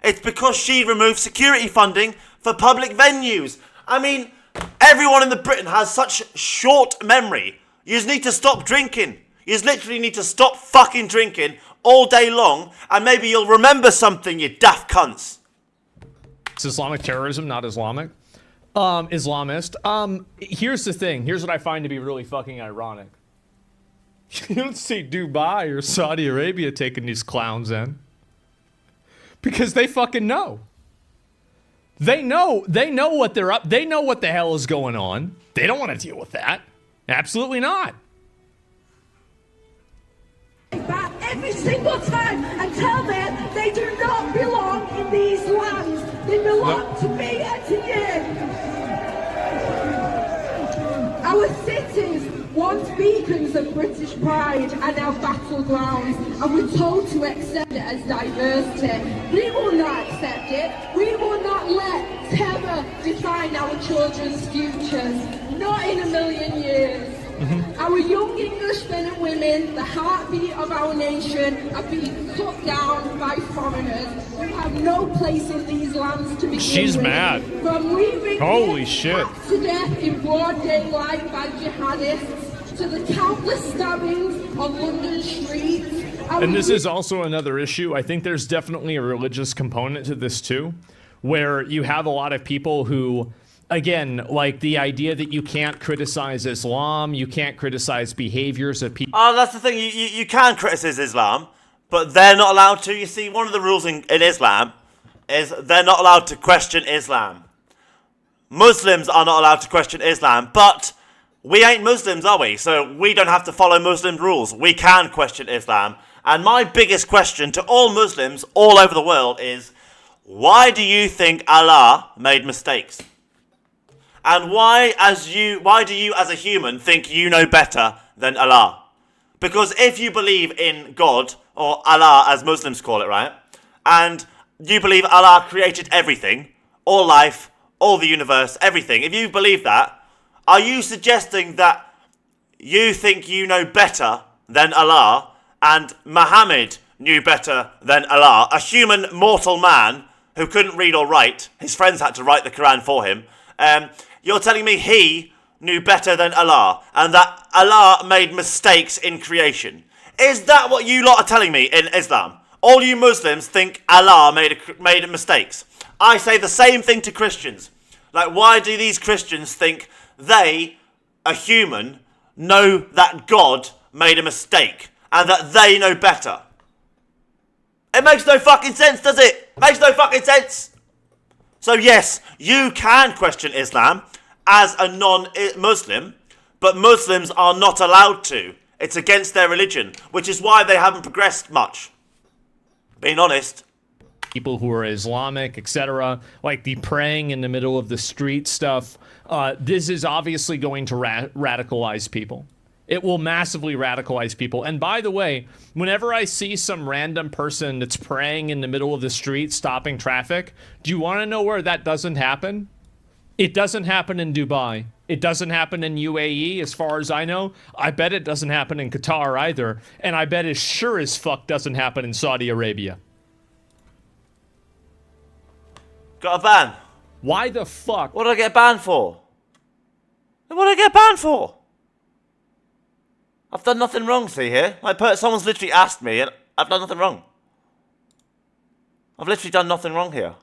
It's because she removed security funding for public venues. I mean, everyone in the Britain has such short memory. You just need to stop drinking. You just literally need to stop fucking drinking all day long, and maybe you'll remember something, you daft cunts. It's Islamic terrorism, not Islamic. Islamist. Here's the thing. Here's what I find to be really fucking ironic. You don't see Dubai or Saudi Arabia taking these clowns in. Because they fucking know. They know what they're up. They know what the hell is going on. They don't want to deal with that. Absolutely not. Back every single time and tell them they do not belong in these lands. They belong to me and to you. Our cities, once beacons of British pride, are now battlegrounds, and we're told to accept it as diversity. We will not accept it. We will not let terror define our children's futures. Not in a million years. Our young Englishmen and women, the heartbeat of our nation, are being cut down by foreigners who have no place in these lands to begin She's with. mad. From leaving Holy shit. to death in broad daylight by jihadists, to the countless stabbings on London streets. And this is also another issue. I think there's definitely a religious component to this too, where you have a lot of people who, again, the idea that you can't criticize Islam, you can't criticize behaviors of people. Oh, that's the thing. You can criticize Islam, but they're not allowed to. You see, one of the rules in Islam is they're not allowed to question Islam. Muslims are not allowed to question Islam, but we ain't Muslims, are we? So we don't have to follow Muslim rules. We can question Islam. And my biggest question to all Muslims all over the world is, why do you think Allah made mistakes? And why do you as a human think you know better than Allah? Because if you believe in God, or Allah as Muslims call it, right? And you believe Allah created everything, all life, all the universe, everything. If you believe that, are you suggesting that you think you know better than Allah and Muhammad knew better than Allah, a human mortal man who couldn't read or write? His friends had to write the Quran for him. You're telling me he knew better than Allah and that Allah made mistakes in creation. Is that what you lot are telling me in Islam? All you Muslims think Allah made mistakes. I say the same thing to Christians. Why do these Christians think they, a human, know that God made a mistake and that they know better? It makes no fucking sense, does it? Makes no fucking sense. So yes, you can question Islam as a non-Muslim, but Muslims are not allowed to. It's against their religion, which is why they haven't progressed much. Being honest. People who are Islamic, etc., like the praying in the middle of the street stuff. This is obviously going to radicalize people. It will massively radicalize people. And by the way, whenever I see some random person that's praying in the middle of the street, stopping traffic, do you want to know where that doesn't happen? It doesn't happen in Dubai. It doesn't happen in UAE, as far as I know. I bet it doesn't happen in Qatar either. And I bet it sure as fuck doesn't happen in Saudi Arabia. Got a ban. Why the fuck? What did I get banned for? What did I get banned for? I've done nothing wrong, see here? Like, someone's literally asked me, and I've done nothing wrong. I've literally done nothing wrong here.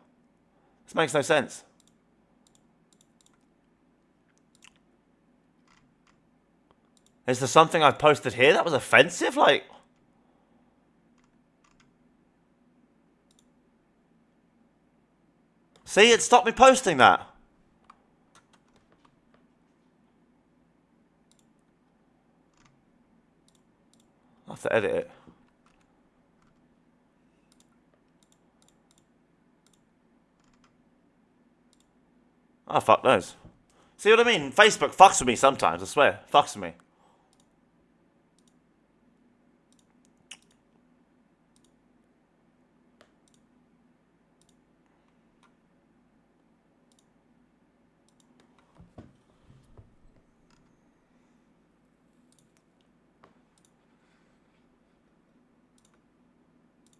This makes no sense. Is there something I've posted here that was offensive? Like... See, it stopped me posting that. I'll have to edit it. Oh, fuck knows. See what I mean? Facebook fucks with me sometimes, I swear. Fucks with me.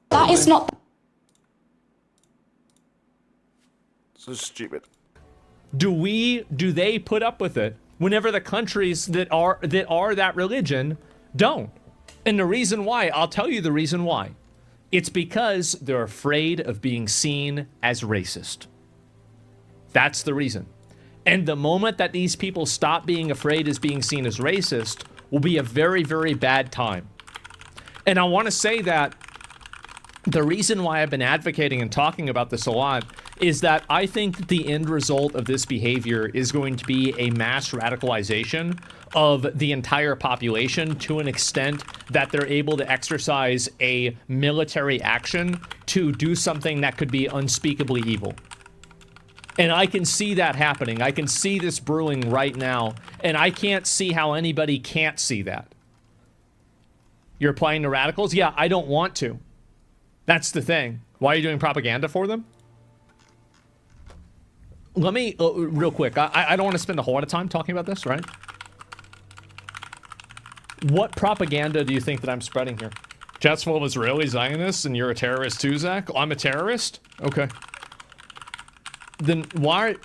That is not. So stupid. Do they put up with it whenever the countries that are that religion don't? And the reason why, I'll tell you the reason why. It's because they're afraid of being seen as racist. That's the reason. And the moment that these people stop being afraid as being seen as racist will be a very, very bad time. And I want to say that the reason why I've been advocating and talking about this a lot is that I think that the end result of this behavior is going to be a mass radicalization of the entire population to an extent that they're able to exercise a military action to do something that could be unspeakably evil. And I can see that happening. I can see this brewing right now, and I can't see how anybody can't see that. You're applying to radicals? Yeah, I don't want to. That's the thing. Why are you doing propaganda for them? Let me, real quick, I don't want to spend a whole lot of time talking about this, right? What propaganda do you think that I'm spreading here? Chat's full of Israeli Zionists and you're a terrorist too, Zach? I'm a terrorist? Okay. Then why...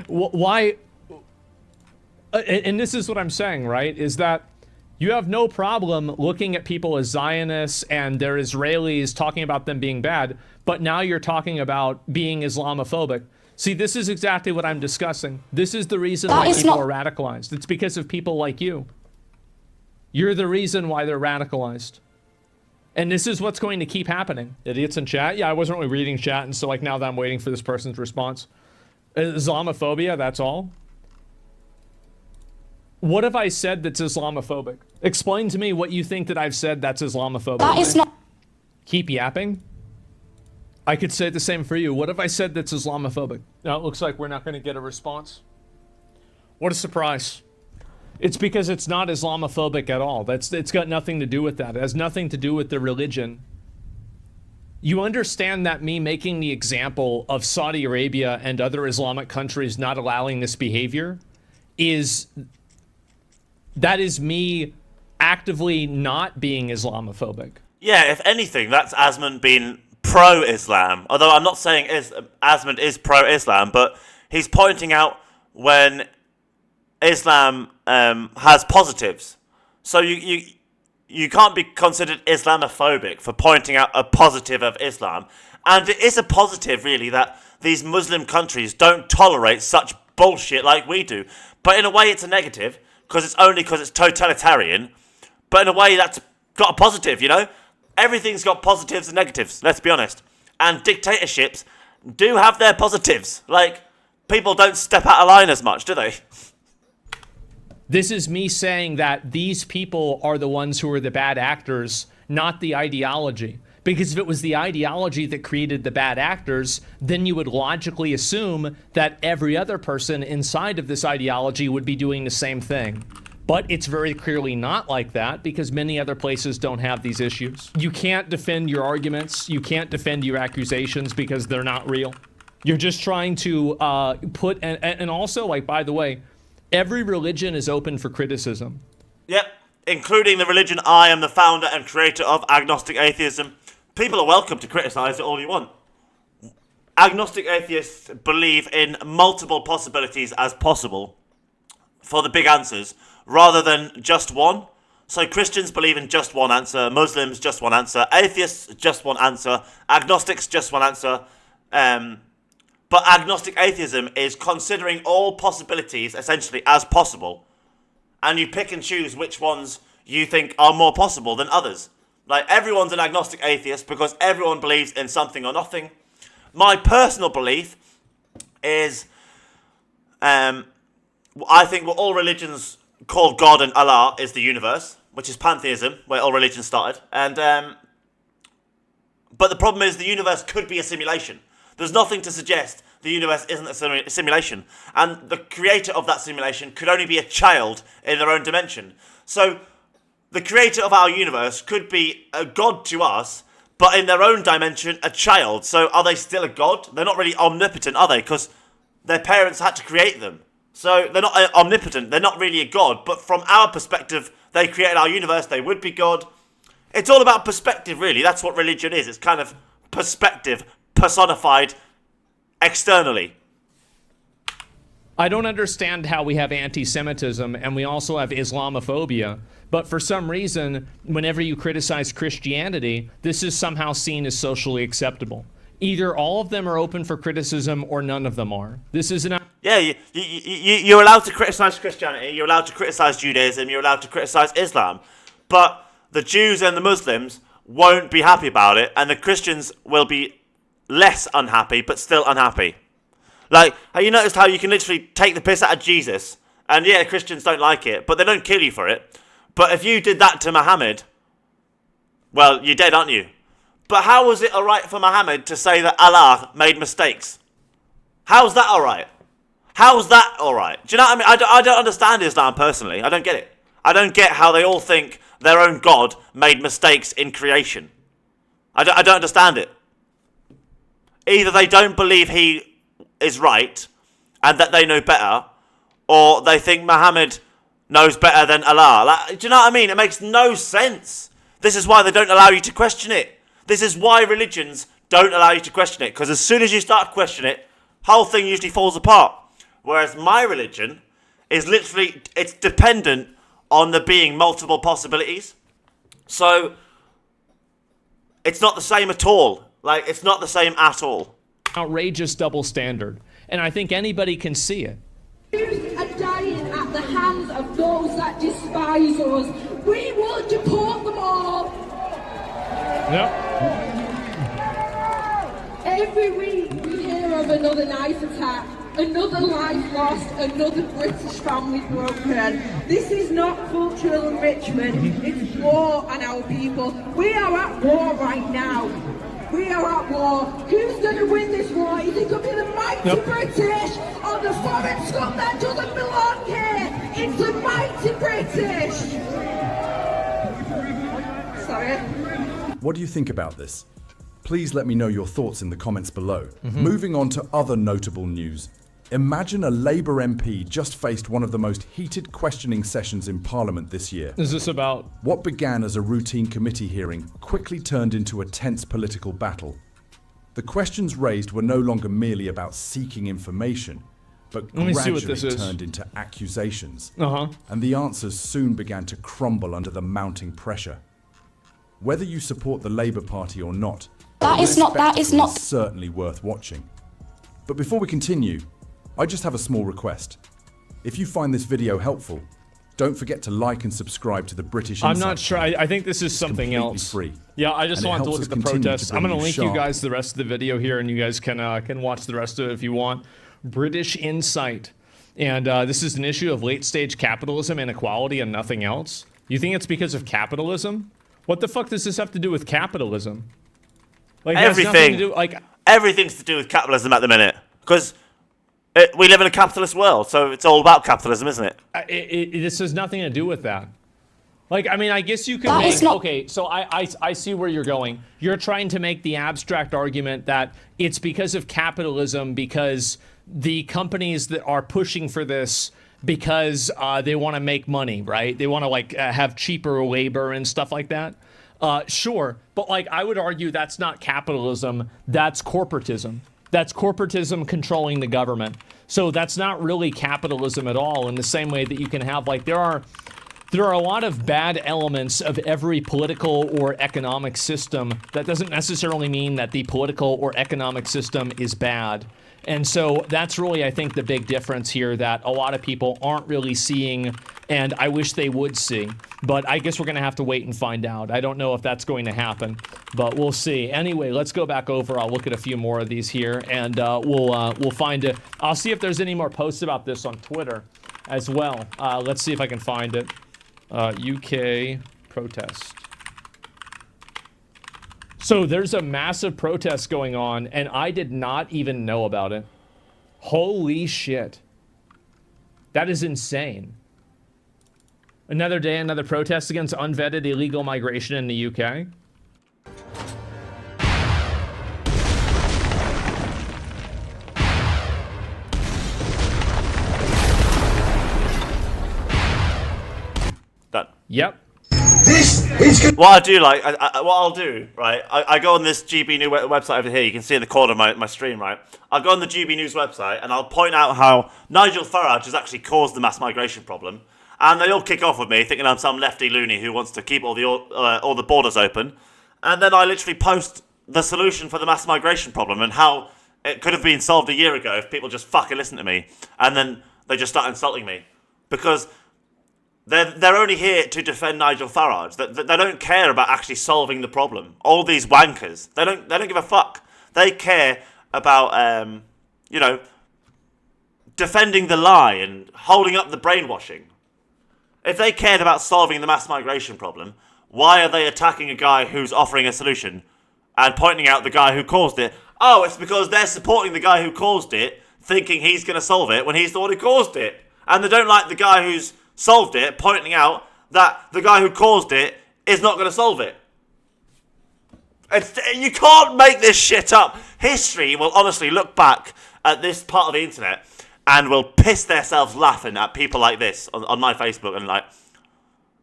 Why... And this is what I'm saying, right? Is that you have no problem looking at people as Zionists and they're Israelis, talking about them being bad, but now you're talking about being Islamophobic. See, this is exactly what I'm discussing. This is the reason why people are radicalized. It's because of people like you. You're the reason why they're radicalized. And this is what's going to keep happening. Idiots in chat? Yeah, I wasn't really reading chat, and so like now that I'm waiting for this person's response. Islamophobia, that's all? What have I said that's Islamophobic? Explain to me what you think that I've said that's Islamophobic. That is not. Keep yapping? I could say the same for you. What have I said that's Islamophobic? Now it looks like we're not going to get a response. What a surprise. It's because it's not Islamophobic at all. It's got nothing to do with that. It has nothing to do with the religion. You understand that me making the example of Saudi Arabia and other Islamic countries not allowing this behavior is... That is me actively not being Islamophobic. Yeah, if anything, that's Asmon being pro-Islam. Although I'm not saying Asmon is pro-Islam, but he's pointing out when Islam has positives. So you can't be considered Islamophobic for pointing out a positive of Islam. And it is a positive, really, that these Muslim countries don't tolerate such bullshit like we do. But in a way, it's a negative. Because it's totalitarian, but in a way that's got a positive, you know? Everything's got positives and negatives, let's be honest. And dictatorships do have their positives. Like, people don't step out of line as much, do they? This is me saying that these people are the ones who are the bad actors, not the ideology. Because if it was the ideology that created the bad actors, then you would logically assume that every other person inside of this ideology would be doing the same thing. But it's very clearly not like that because many other places don't have these issues. You can't defend your arguments. You can't defend your accusations because they're not real. You're just trying to and also, like, by the way, every religion is open for criticism. Yep, including the religion I am the founder and creator of, agnostic atheism. People are welcome to criticize it all you want. Agnostic atheists believe in multiple possibilities as possible for the big answers, rather than just one. So Christians believe in just one answer, Muslims just one answer, atheists just one answer, agnostics just one answer. But agnostic atheism is considering all possibilities essentially as possible, and you pick and choose which ones you think are more possible than others. Like, everyone's an agnostic atheist because everyone believes in something or nothing. My personal belief is, I think what all religions call God and Allah is the universe, which is pantheism, where all religions started. And but the problem is the universe could be a simulation. There's nothing to suggest the universe isn't a simulation. And the creator of that simulation could only be a child in their own dimension. So the creator of our universe could be a god to us, but in their own dimension, a child. So are they still a god? They're not really omnipotent, are they? Because their parents had to create them. So they're not omnipotent. They're not really a god. But from our perspective, they created our universe. They would be God. It's all about perspective, really. That's what religion is. It's kind of perspective personified externally. I don't understand how we have anti-Semitism and we also have Islamophobia, but for some reason, whenever you criticize Christianity, this is somehow seen as socially acceptable. Either all of them are open for criticism or none of them are. This is an... Yeah, you're allowed to criticize Christianity, you're allowed to criticize Judaism, you're allowed to criticize Islam, but the Jews and the Muslims won't be happy about it, and the Christians will be less unhappy, but still unhappy. Like, have you noticed how you can literally take the piss out of Jesus, and yeah, Christians don't like it, but they don't kill you for it. But if you did that to Muhammad, well, you're dead, aren't you? But how was it alright for Muhammad to say that Allah made mistakes? How's that alright? How's that alright? Do you know what I mean? I don't understand Islam personally. I don't get it. I don't get how they all think their own God made mistakes in creation. I don't understand it. Either they don't believe he is right and that they know better, or they think Muhammad knows better than Allah. Like, do you know what I mean? It makes no sense. This is why they don't allow you to question it. This is why religions don't allow you to question it, because as soon as you start to question it, whole thing usually falls apart. Whereas my religion is literally, it's dependent on there being multiple possibilities. So it's not the same at all. Like, it's not the same at all. Outrageous double standard. And I think anybody can see it. Jews are dying at the hands of those that despise us. We will deport them all. Yep. Every week we hear of another knife attack, another life lost, another British family broken. This is not cultural enrichment, it's war on our people. We are at war right now. We are at war. Who's going to win this war? Is it going to be the mighty British or the foreign scum that doesn't belong here? It's the mighty British. Sorry. What do you think about this? Please let me know your thoughts in the comments below. Moving on to other notable news. Imagine a Labour MP just faced one of the most heated questioning sessions in Parliament this year. Is this about... What began as a routine committee hearing quickly turned into a tense political battle. The questions raised were no longer merely about seeking information, but gradually turned into accusations. And the answers soon began to crumble under the mounting pressure. Whether you support the Labour Party or not, That is not certainly worth watching. But before we continue, I just have a small request. If you find this video helpful, don't forget to like and subscribe to the British Insight. I'm not sure. I think this is something else. Free. Yeah, I just wanted to look at the protests. I'm going to link you guys to the rest of the video here, and you guys can watch the rest of it if you want. British Insight. And this is an issue of late-stage capitalism, inequality, and nothing else. You think it's because of capitalism? What the fuck does this have to do with capitalism? Like, everything. Has nothing to do, like, everything's to do with capitalism at the minute. Because We live in a capitalist world, so it's all about capitalism, isn't it? This has nothing to do with that. Like, I mean, I guess you could That make, is not- okay, so I see where you're going. You're trying to make the abstract argument that it's because of capitalism, because the companies that are pushing for this, because they want to make money, right? They want to, like, have cheaper labor and stuff like that. Sure, but, like, I would argue that's not capitalism, that's corporatism. That's corporatism controlling the government. So that's not really capitalism at all, in the same way that you can have, like, there are a lot of bad elements of every political or economic system. That doesn't necessarily mean that the political or economic system is bad. And so that's really, I think, the big difference here that a lot of people aren't really seeing, and I wish they would see. But I guess we're going to have to wait and find out. I don't know if that's going to happen, but we'll see. Anyway, let's go back over. I'll look at a few more of these here, and we'll find it. I'll see if there's any more posts about this on Twitter as well. Let's see if I can find it. UK protest. So there's a massive protest going on, and I did not even know about it. Holy shit. That is insane. Another day, another protest against unvetted illegal migration in the UK. Done. Yep. What I do, like, what I'll do, right? I go on this GB News website over here. You can see in the corner of my stream, right? I'll go on the GB News website and I'll point out how Nigel Farage has actually caused the mass migration problem, and they all kick off with me thinking I'm some lefty loony who wants to keep all the borders open, and then I literally post the solution for the mass migration problem and how it could have been solved a year ago if people just fucking listened to me, and then they just start insulting me because they're only here to defend Nigel Farage. They don't care about actually solving the problem. All these wankers, they don't give a fuck. They care about defending the lie and holding up the brainwashing. If they cared about solving the mass migration problem, why are they attacking a guy who's offering a solution and pointing out the guy who caused it? Oh, it's because they're supporting the guy who caused it, thinking he's going to solve it when he's the one who caused it. And they don't like the guy who's solved it, pointing out that the guy who caused it is not going to solve it. You can't make this shit up. History will honestly look back at this part of the internet and will piss themselves laughing at people like this on my Facebook and like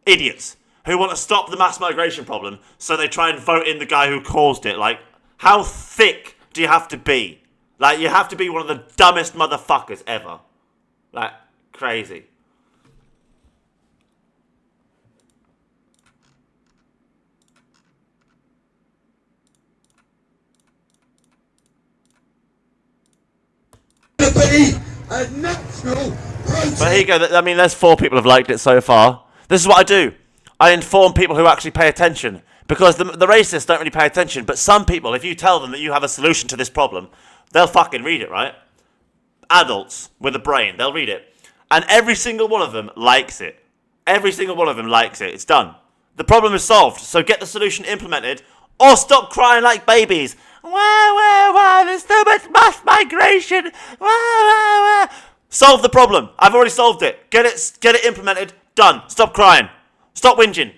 idiots who want to stop the mass migration problem, so they try and vote in the guy who caused it. Like, how thick do you have to be? Like, you have to be one of the dumbest motherfuckers ever. Like, crazy. But here you go. I mean, there's 4 people who have liked it so far. This is what I do. I inform people who actually pay attention. Because the racists don't really pay attention. But some people, if you tell them that you have a solution to this problem, they'll fucking read it, right? Adults with a brain, they'll read it. And every single one of them likes it. Every single one of them likes it. It's done. The problem is solved. So get the solution implemented, or stop crying like babies. Wah, there's so much mass migration. Wah. Solve the problem. I've already solved it. Get it implemented. Done. Stop crying. Stop whinging.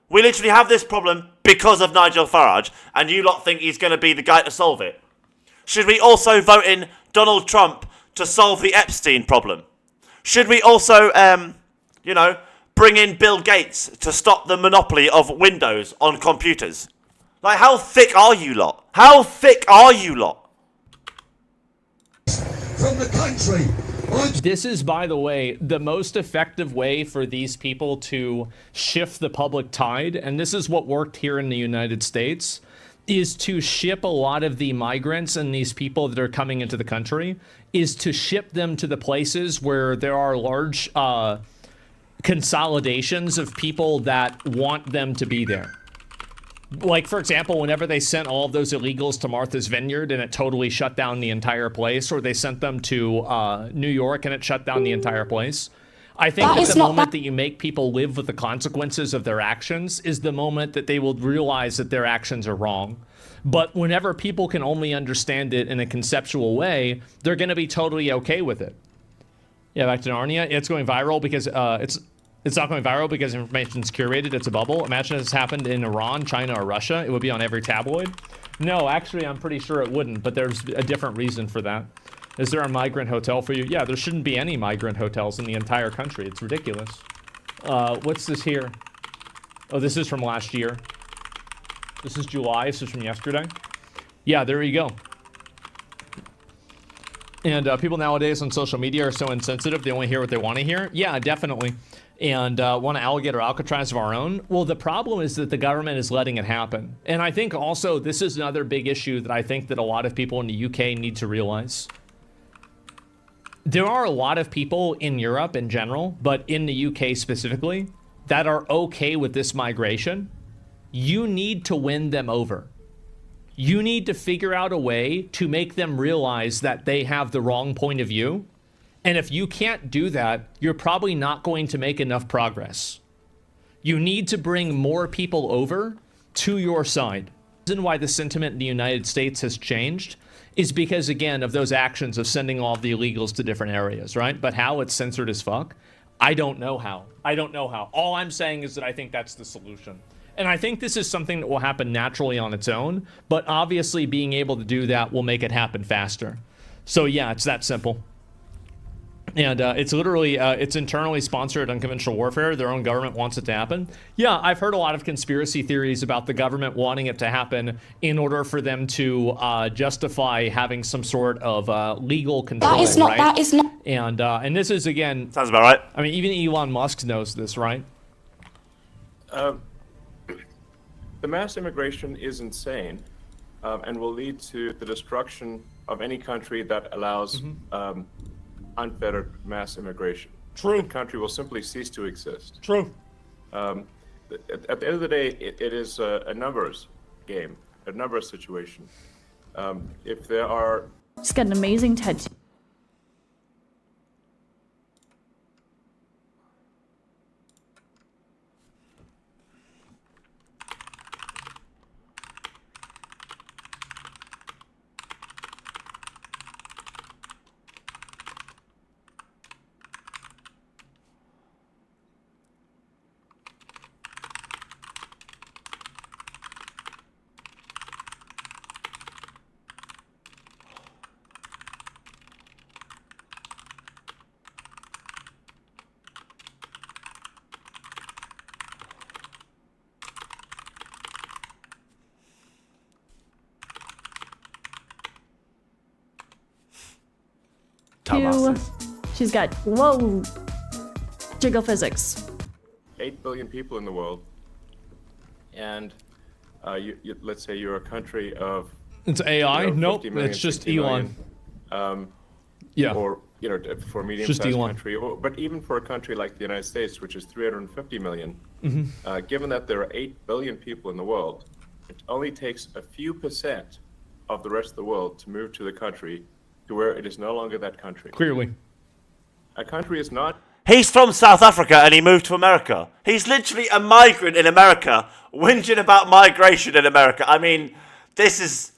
We literally have this problem because of Nigel Farage, and you lot think he's going to be the guy to solve it. Should we also vote in Donald Trump to solve the Epstein problem? Should we also, bring in Bill Gates to stop the monopoly of Windows on computers? Like, how thick are you lot? How thick are you lot? From the country. This is, by the way, the most effective way for these people to shift the public tide, and this is what worked here in the United States, is to ship a lot of the migrants and these people that are coming into the country, is to ship them to the places where there are large consolidations of people that want them to be there. Like, for example, whenever they sent all of those illegals to Martha's Vineyard and it totally shut down the entire place, or they sent them to New York and it shut down the entire place. I think that the moment that you make people live with the consequences of their actions is the moment that they will realize that their actions are wrong. But whenever people can only understand it in a conceptual way, they're going to be totally okay with it. Yeah, back to Narnia. It's going viral because it's not going viral because information's curated. It's a bubble. Imagine this happened in Iran, China, or Russia. It would be on every tabloid. No, actually, I'm pretty sure it wouldn't, but there's a different reason for that. Is there a migrant hotel for you? Yeah, there shouldn't be any migrant hotels in the entire country. It's ridiculous. What's this here? Oh, this is from last year. This is July. This is from yesterday. Yeah, there you go. And people nowadays on social media are so insensitive, they only hear what they want to hear. Yeah, definitely. And want to alligator Alcatraz of our own. Well, the problem is that the government is letting it happen. And I think also this is another big issue that I think that a lot of people in the UK need to realize. There are a lot of people in Europe in general, but in the UK specifically, that are okay with this migration. You need to win them over. You need to figure out a way to make them realize that they have the wrong point of view. And if you can't do that, you're probably not going to make enough progress. You need to bring more people over to your side. The reason why the sentiment in the United States has changed is because, again, of those actions of sending all of the illegals to different areas, right? But how it's censored as fuck, I don't know how. I don't know how. All I'm saying is that I think that's the solution. And I think this is something that will happen naturally on its own, but obviously being able to do that will make it happen faster. So yeah, it's that simple. And it's literally, it's internally sponsored unconventional warfare. Their own government wants it to happen. Yeah, I've heard a lot of conspiracy theories about the government wanting it to happen in order for them to justify having some sort of legal control. That is not, right? that is not. And this is, again... Sounds about right. I mean, even Elon Musk knows this, right? The mass immigration is insane and will lead to the destruction of any country that allows unfettered mass immigration. True. The country will simply cease to exist. True. At the end of the day, it is a numbers game, a numbers situation. If there are... She's got an amazing tattoo. She's got, whoa, jiggle physics. 8 billion people in the world, and let's say you're a country of... It's AI? Nope, it's just Elon. Yeah. Or, for a medium-sized country, but even for a country like the United States, which is 350 million, given that there are 8 billion people in the world, it only takes a few percent of the rest of the world to move to the country to where it is no longer that country. Clearly. A country is not... He's from South Africa and he moved to America. He's literally a migrant in America, whinging about migration in America. I mean, this is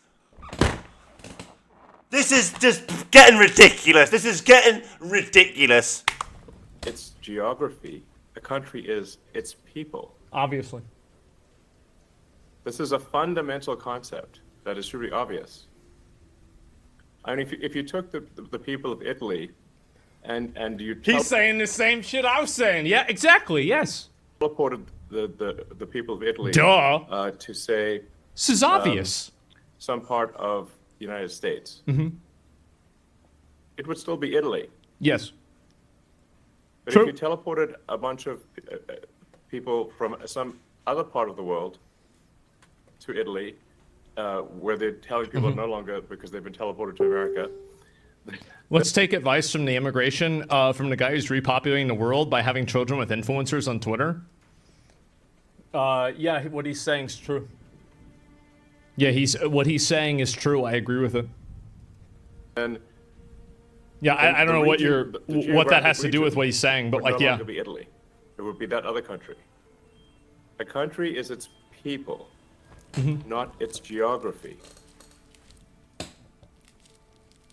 just getting ridiculous. This is getting ridiculous. It's geography. A country is its people. Obviously. This is a fundamental concept that is truly obvious. I mean, if you took the people of Italy and you... He's saying the same shit I was saying. Yeah, exactly, yes. Teleported the people of Italy... Duh. To say... This is obvious. Some part of the United States. It would still be Italy. Yes. But True. if you teleported a bunch of people from some other part of the world to Italy, where they're telling people no longer because they've been teleported to America. Let's take advice from the immigration, from the guy who's repopulating the world by having children with influencers on Twitter. Yeah, what he's saying is true. Yeah, what he's saying is true. I agree with it. And yeah, I don't know what that has to do with what he's saying, but like, yeah. It would be Italy. It would be that other country. A country is its people. not its geography.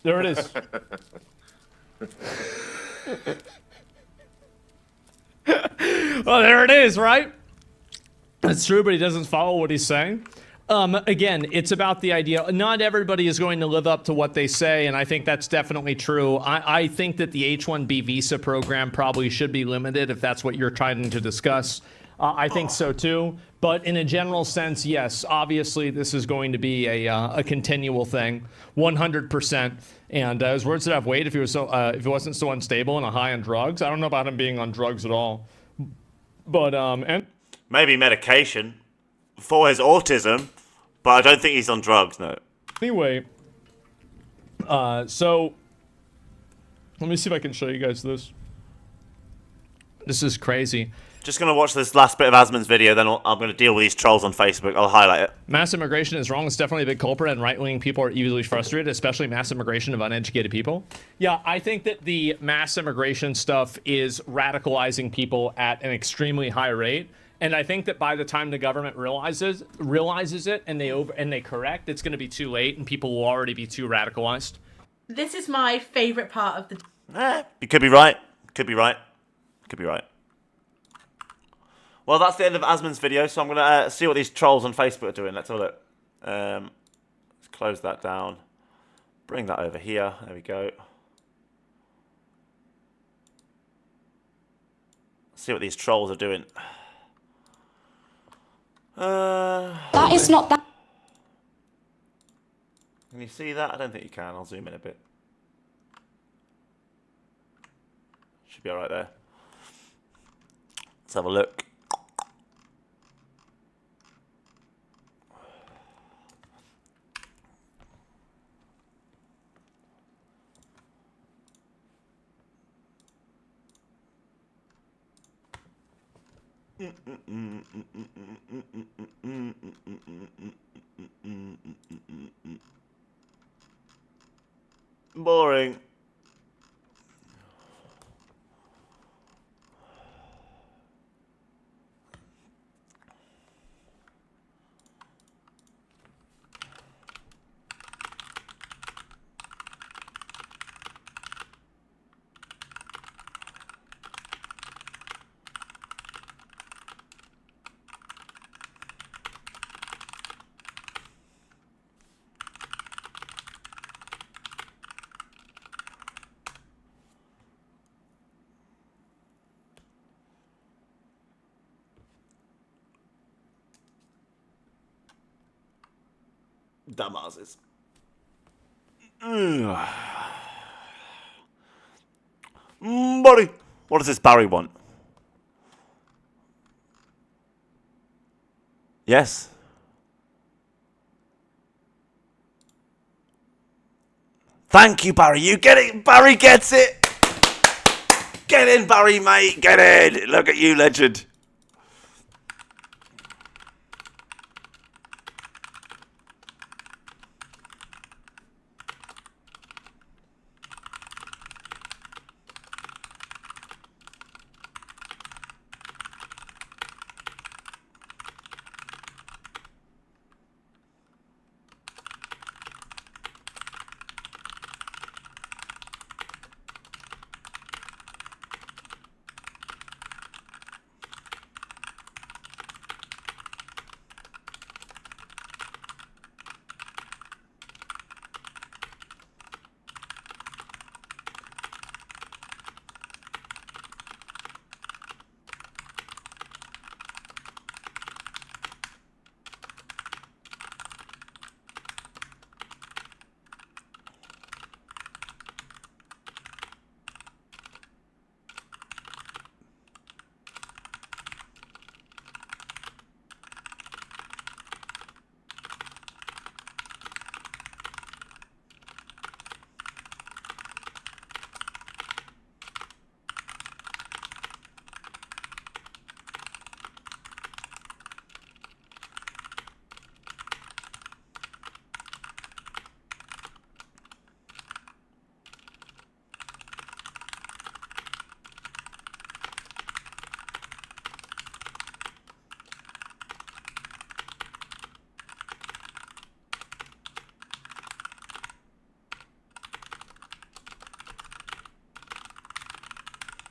There it is. Well, there it is, right? That's true, but he doesn't follow what he's saying. Again, it's about the idea. Not everybody is going to live up to what they say, and I think that's definitely true. I think that the H-1B visa program probably should be limited if that's what you're trying to discuss. I think so too. But in a general sense, yes, obviously this is going to be a continual thing, 100%. And his words would have weight if he wasn't so unstable and high on drugs. I don't know about him being on drugs at all. But and maybe medication for his autism, but I don't think he's on drugs. No. Anyway, so let me see if I can show you guys this. This is crazy. Just going to watch this last bit of Asmon's video, then I'm going to deal with these trolls on Facebook. I'll highlight it. Mass immigration is wrong. It's definitely a big culprit, and right-wing people are easily frustrated, especially mass immigration of uneducated people. Yeah, I think that the mass immigration stuff is radicalizing people at an extremely high rate. And I think that by the time the government realizes it and they correct, it's going to be too late, and people will already be too radicalized. This is my favorite part of the... You could be right. Could be right. Could be right. Well, that's the end of Asmon's video, so I'm going to see what these trolls on Facebook are doing. Let's have a look. Let's close that down. Bring that over here. There we go. See what these trolls are doing. That is not that. Can you see that? I don't think you can. I'll zoom in a bit. Should be alright there. Let's have a look. Boring. Dumbasses. Buddy, what does this Barry want? Yes. Thank you, Barry. You get it. Barry gets it. Get in, Barry, mate. Get in. Look at you, legend.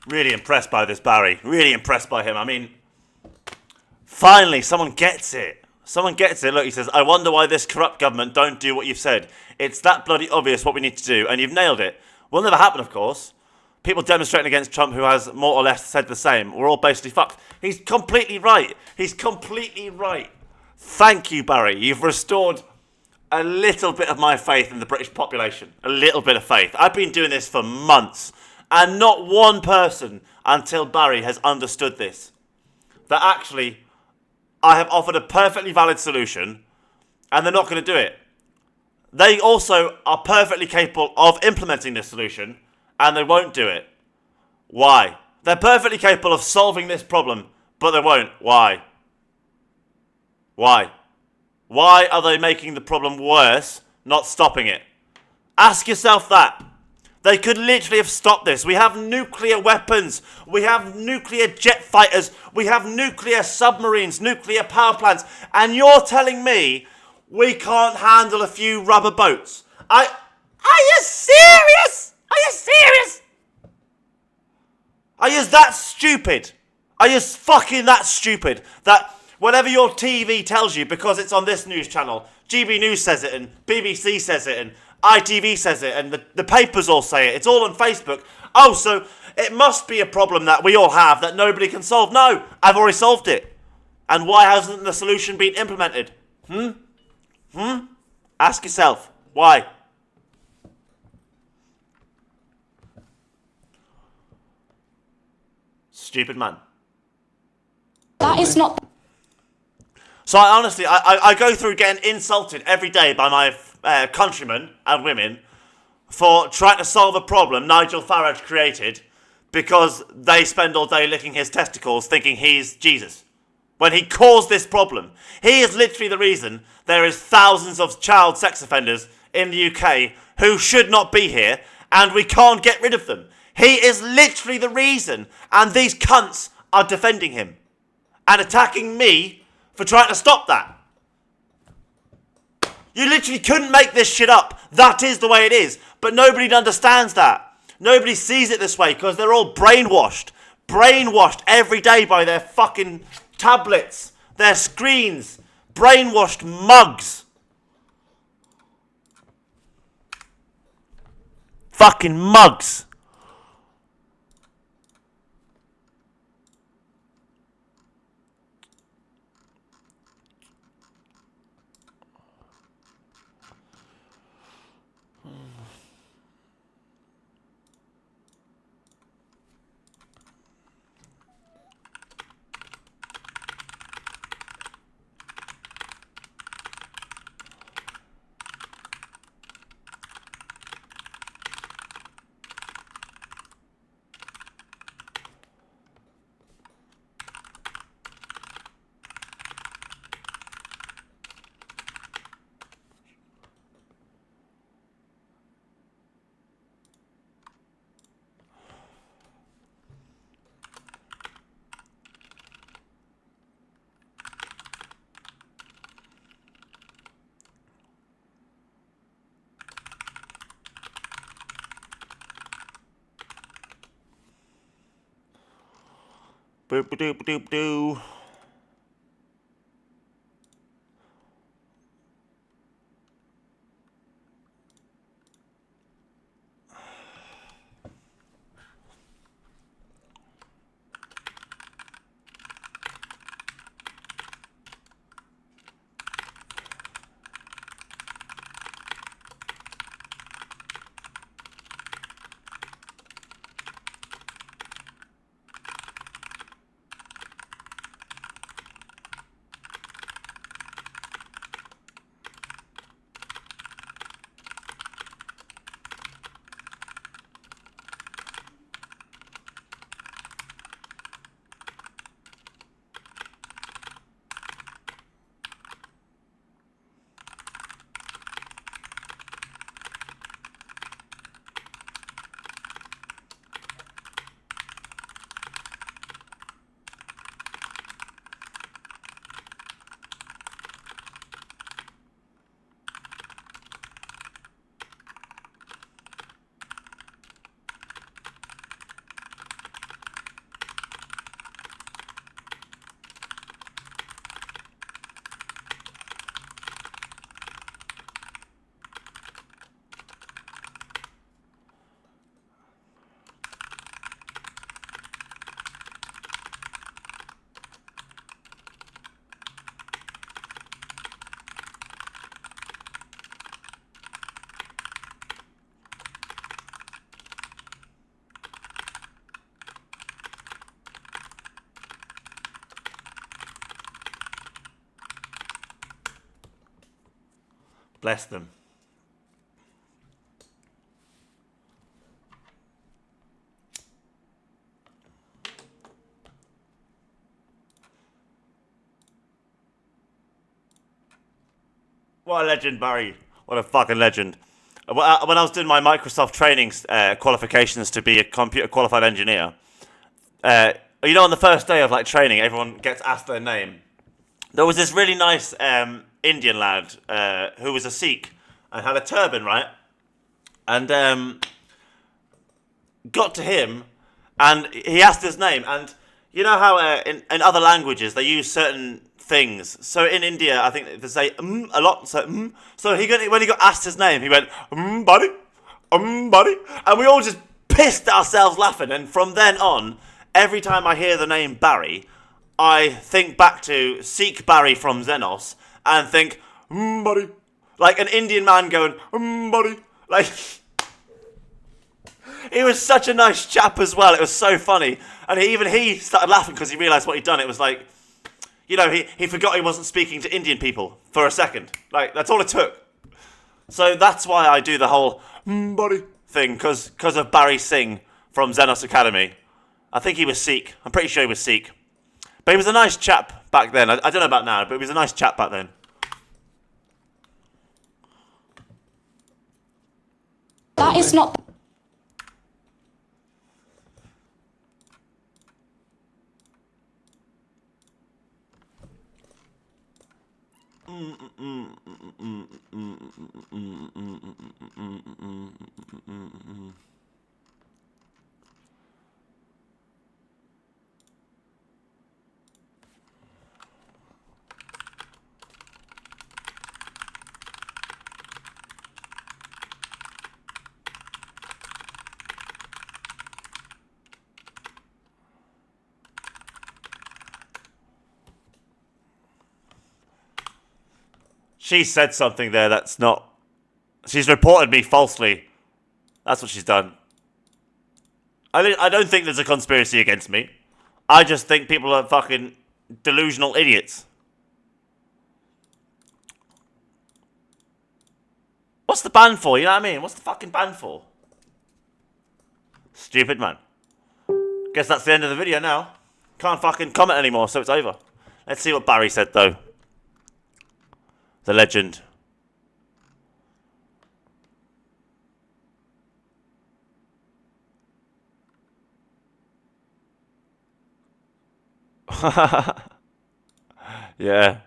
Really impressed by this Barry. Really impressed by him. I mean, finally, someone gets it. Someone gets it. Look, he says, I wonder why this corrupt government don't do what you've said. It's that bloody obvious what we need to do, and you've nailed it. Will never happen, of course. People demonstrating against Trump who has more or less said the same. We're all basically fucked. He's completely right. He's completely right. Thank you, Barry. You've restored a little bit of my faith in the British population. A little bit of faith. I've been doing this for months, and not one person until Barry has understood this. That actually, I have offered a perfectly valid solution, and they're not going to do it. They also are perfectly capable of implementing this solution, and they won't do it. Why? They're perfectly capable of solving this problem, but they won't. Why? Why? Why are they making the problem worse, not stopping it? Ask yourself that. They could literally have stopped this. We have nuclear weapons. We have nuclear jet fighters. We have nuclear submarines, nuclear power plants. And you're telling me we can't handle a few rubber boats? Are you serious? Are you serious? Are you that stupid? Are you fucking that stupid that whatever your TV tells you, because it's on this news channel, GB News says it, and BBC says it, and ITV says it, and the papers all say it, it's all on Facebook. Oh, so it must be a problem that we all have that nobody can solve. No, I've already solved it. And why hasn't the solution been implemented? Ask yourself, why? Stupid man. That is not... So I honestly, I go through getting insulted every day by my countrymen and women for trying to solve a problem Nigel Farage created because they spend all day licking his testicles thinking he's Jesus. When he caused this problem. He is literally the reason there is thousands of child sex offenders in the UK who should not be here, and we can't get rid of them. He is literally the reason, and these cunts are defending him and attacking me for trying to stop that. You literally couldn't make this shit up. That is the way it is. But nobody understands that. Nobody sees it this way because they're all brainwashed. Brainwashed every day by their fucking tablets, their screens. Brainwashed mugs. Fucking mugs. Boop doop doop doo. Bless them. What a legend, Barry. What a fucking legend. When I was doing my Microsoft training qualifications to be a computer qualified engineer, on the first day of like training, everyone gets asked their name. There was this really nice Indian lad who was a Sikh and had a turban, right? And got to him, and he asked his name. And you know how in other languages they use certain things. So in India, I think they say a lot. So when he got asked his name, he went buddy, buddy, and we all just pissed ourselves laughing. And from then on, every time I hear the name Barry, I think back to Sikh Barry from Xenos and think buddy, like an Indian man going buddy, like. He was such a nice chap as well. It was so funny, and even he started laughing because he realised what he'd done. It was like. He forgot he wasn't speaking to Indian people for a second. Like, that's all it took. So that's why I do the whole buddy thing, because of Barry Singh from Xenos Academy. I think he was Sikh. I'm pretty sure he was Sikh. But he was a nice chap back then. I don't know about now, but he was a nice chap back then. That is not... She said something there that's not... She's reported me falsely. That's what she's done. I don't think there's a conspiracy against me. I just think people are fucking delusional idiots. What's the ban for? You know what I mean? What's the fucking ban for? Stupid man. Guess that's the end of the video now. Can't fucking comment anymore, so it's over. Let's see what Barry said, though. The legend. Yeah.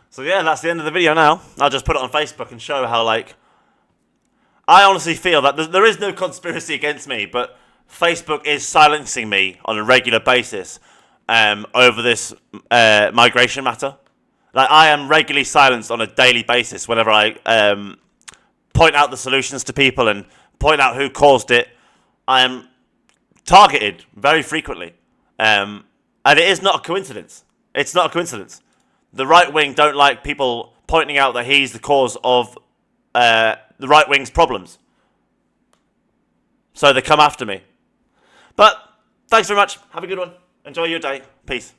So yeah, that's the end of the video now. I'll just put it on Facebook and show how, like... I honestly feel that there is no conspiracy against me, but Facebook is silencing me on a regular basis over this migration matter. Like, I am regularly silenced on a daily basis whenever I point out the solutions to people and point out who caused it. I am targeted very frequently. And it is not a coincidence. It's not a coincidence. The right wing don't like people pointing out that he's the cause of the right wing's problems. So they come after me. But thanks very much. Have a good one. Enjoy your day. Peace.